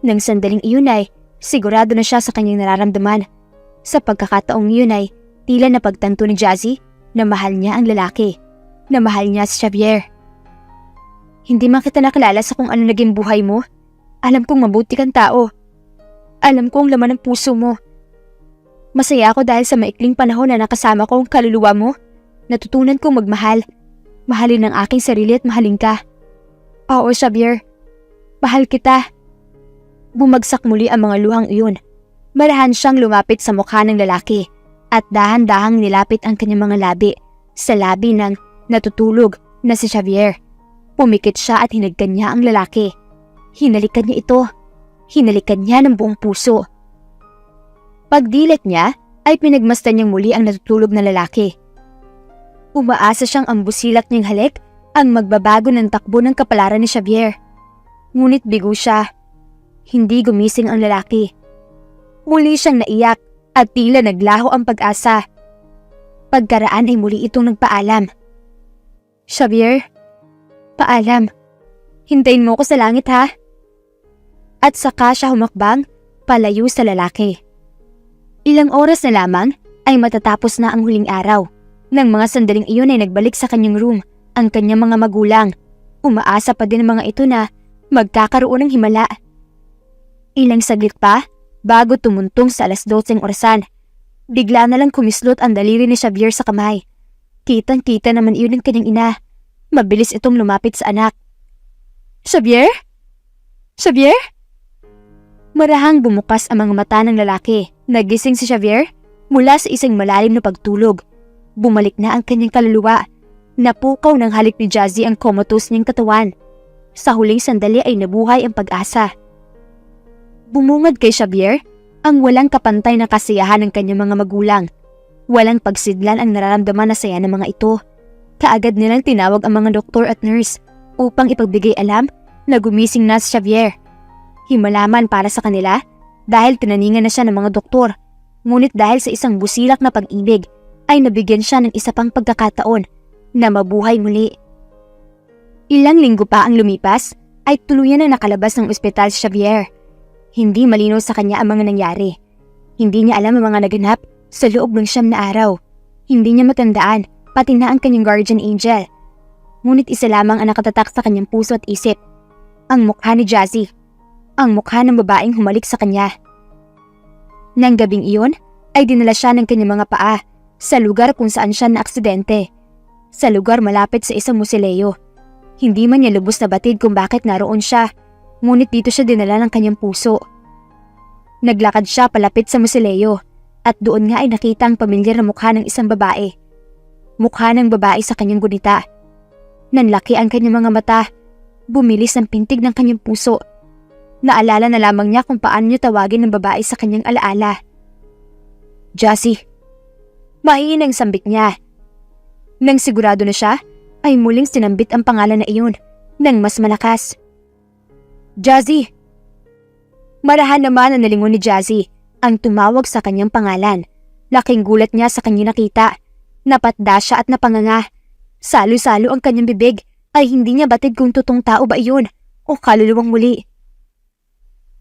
Nang sandaling iyon ay, sigurado na siya sa kanyang nararamdaman. Sa pagkakataong iyon ay, tila napagtanto ni Jazzy na mahal niya ang lalaki, na mahal niya si Xavier. Hindi man kita nakilala sa kung ano naging buhay mo. Alam kong mabuti kang tao. Alam kong laman ng puso mo. Masaya ako dahil sa maikling panahon na nakasama ko ang kaluluwa mo. Natutunan kong magmahal. Mahalin ang aking sarili at mahalin ka. Oo, Xavier. Mahal kita. Bumagsak muli ang mga luhang iyon. Marahan siyang lumapit sa mukha ng lalaki at dahan-dahang nilapit ang kanyang mga labi sa labi ng natutulog na si Xavier. Pumikit siya at hinagkan niya ang lalaki. Hinalikan niya ito. Hinalikan niya ng buong puso. Pagdilat niya ay pinagmasdan niyang muli ang natutulog na lalaki. Umaasa siyang ang busilak niyang halik ang magbabago ng takbo ng kapalaran ni Xavier. Ngunit bigo siya. Hindi gumising ang lalaki. Muli siyang naiyak at tila naglaho ang pag-asa. Pagkaraan ay muli itong nagpaalam. Xavier, paalam. Hintayin mo ko sa langit ha. At saka siya humakbang palayo sa lalaki. Ilang oras na lamang ay matatapos na ang huling araw. Nang mga sandaling iyon ay nagbalik sa kanyang room ang kanyang mga magulang. Umaasa pa din ang mga ito na magkakaroon ng himala. Ilang saglit pa bago tumuntong sa 12:00 orasan. Bigla na lang kumislot ang daliri ni Xavier sa kamay. Kitang-kita naman iyon ng kanyang ina. Mabilis itong lumapit sa anak. Xavier? Xavier? Marahang bumukas ang mga mata ng lalaki. Nagising si Xavier mula sa isang malalim na pagtulog. Bumalik na ang kanyang kaluluwa. Napukaw ng halik ni Jazzy ang comatose niyang katawan. Sa huling sandali ay nabuhay ang pag-asa. Bumungad kay Xavier ang walang kapantay na kasiyahan ng kanyang mga magulang. Walang pagsidlan ang nararamdaman na saya ng mga ito. Kaagad nilang tinawag ang mga doktor at nurse upang ipagbigay alam na gumising na si Xavier. Himalaman para sa kanila dahil tinaningan na siya ng mga doktor. Ngunit dahil sa isang busilak na pag-ibig ay nabigyan siya ng isa pang pagkakataon na mabuhay muli. Ilang linggo pa ang lumipas ay tuluyan na nakalabas ng ospital si Xavier. Hindi malinaw sa kanya ang mga nangyari. Hindi niya alam ang mga naganap sa loob ng 9 na araw. Hindi niya matandaan pati na ang kanyang guardian angel. Ngunit isa lamang ang nakatatak sa kanyang puso at isip. Ang mukha ni Jazzy. Ang mukha ng babaeng humalik sa kanya. Nang gabing iyon ay dinala siya ng kanyang mga paa sa lugar kung saan siya naaksidente. Sa lugar malapit sa isang musileo. Hindi man niya lubos na batid kung bakit naroon siya. Ngunit dito siya dinala ng kanyang puso. Naglakad siya palapit sa musileo at doon nga ay nakita ang pamilyar na mukha ng isang babae. Mukha ng babae sa kanyang gunita. Nanlaki ang kanyang mga mata. Bumilis ang pintig ng kanyang puso. Naalala na lamang niya kung paano niya tawagin ng babae sa kanyang alaala. Jazzy. Mahinang sambit niya. Nang sigurado na siya, ay muling sinambit ang pangalan na iyon ng mas malakas. Jazzy. Marahan naman ang nalingon ni Jazzy ang tumawag sa kanyang pangalan. Laking gulat niya sa kanyang nakita. Napatda siya at napanganga. Salo-salo ang kanyang bibig ay hindi niya batid kung totoong tao ba iyon o kaluluwang muli.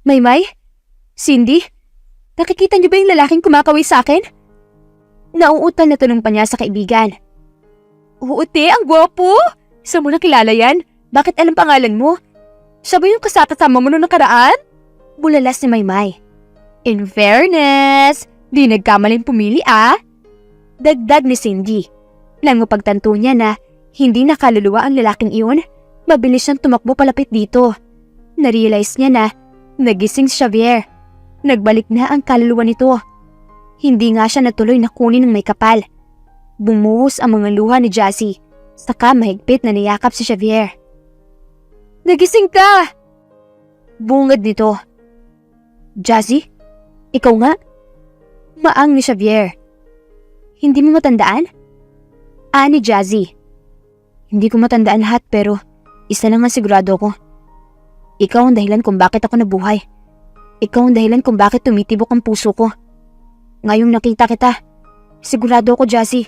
Maymay? Cindy? Nakikita niyo ba yung lalaking kumakaway sa akin? Nauutal na tanong pa niya sa kaibigan. Oo te, ang gwapo! Saan mo nakilala yan? Bakit alam pangalan mo? Siya ba yung kasama mo noong nakaraan? Bulalas ni Maymay. In fairness, di nagkamaling pumili ah. Dagdag ni Cindy. Nang mapagtanto niya na hindi nakaluluwa ang lalaking iyon, mabilis siyang tumakbo palapit dito. Narealize niya na nagising si Xavier. Nagbalik na ang kaluluwa nito. Hindi nga siya natuloy na kunin ng may kapal. Bumuhos ang mga luha ni Jazzy, saka mahigpit na niyakap si Xavier. Nagising ka! Bungad nito. Jazzy? Ikaw nga? Maang ni Xavier. Hindi mo matandaan? Ni Jazzy. Hindi ko matandaan lahat pero isa lang ang sigurado ko. Ikaw ang dahilan kung bakit ako nabuhay. Ikaw ang dahilan kung bakit tumitibok ang puso ko. Ngayong nakita kita, sigurado ako, Jassy.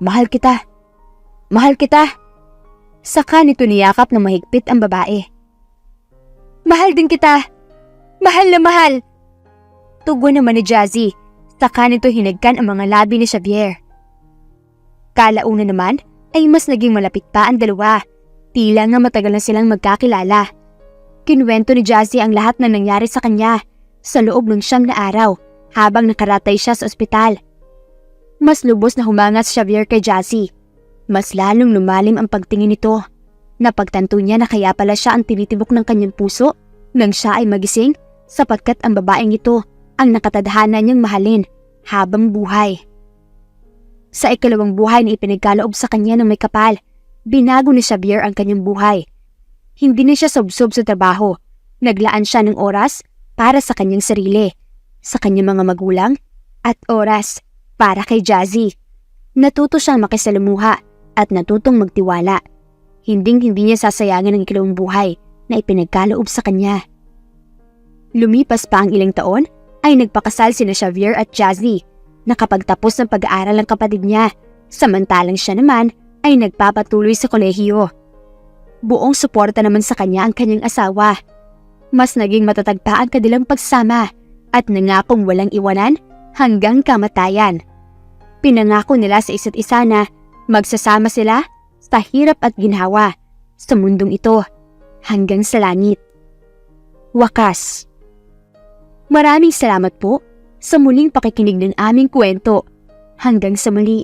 Mahal kita. Mahal kita. Saka nito niyakap na mahigpit ang babae. Mahal din kita. Mahal na mahal. Tugon naman ni Jazzy. Saka nito hinagkan ang mga labi ni Xavier. Kalauna naman ay mas naging malapit pa ang dalawa. Tila nga matagal na silang magkakilala. Kinuwento ni Jazzy ang lahat na nangyari sa kanya sa loob ng 9 na araw habang nakaratay siya sa ospital. Mas lubos na humanga si Xavier kay Jazzy. Mas lalong lumalim ang pagtingin nito. Napagtanto niya na kaya pala siya ang tinitibok ng kanyang puso nang siya ay magising sapagkat ang babaeng ito ang nakatadhana niyang mahalin habang buhay. Sa ikalawang buhay na ipinagkaloob sa kanya ng may kapal, binago ni Xavier ang kanyang buhay. Hindi na siya subsob sa trabaho. Naglaan siya ng oras para sa kanyang sarili, sa kanyang mga magulang, at oras para kay Jazzy. Natuto siyang makisalamuha at natutong magtiwala. Hindi niya sasayangin ang ikalawang buhay na ipinagkaloob sa kanya. Lumipas pa ang ilang taon ay nagpakasal sina Xavier at Jazzy. Nakapagtapos ng pag-aaral ang kapatid niya, samantalang siya naman ay nagpapatuloy sa kolehiyo. Buong suporta naman sa kanya ang kanyang asawa. Mas naging matatag pa ang kanilang pagsama at nangakong walang iwanan hanggang kamatayan. Pinangako nila sa isa't isa na magsasama sila sa hirap at ginhawa sa mundong ito hanggang sa langit. Wakas. Maraming salamat po sa muling pakikinig ng aming kwento. Hanggang sa muli.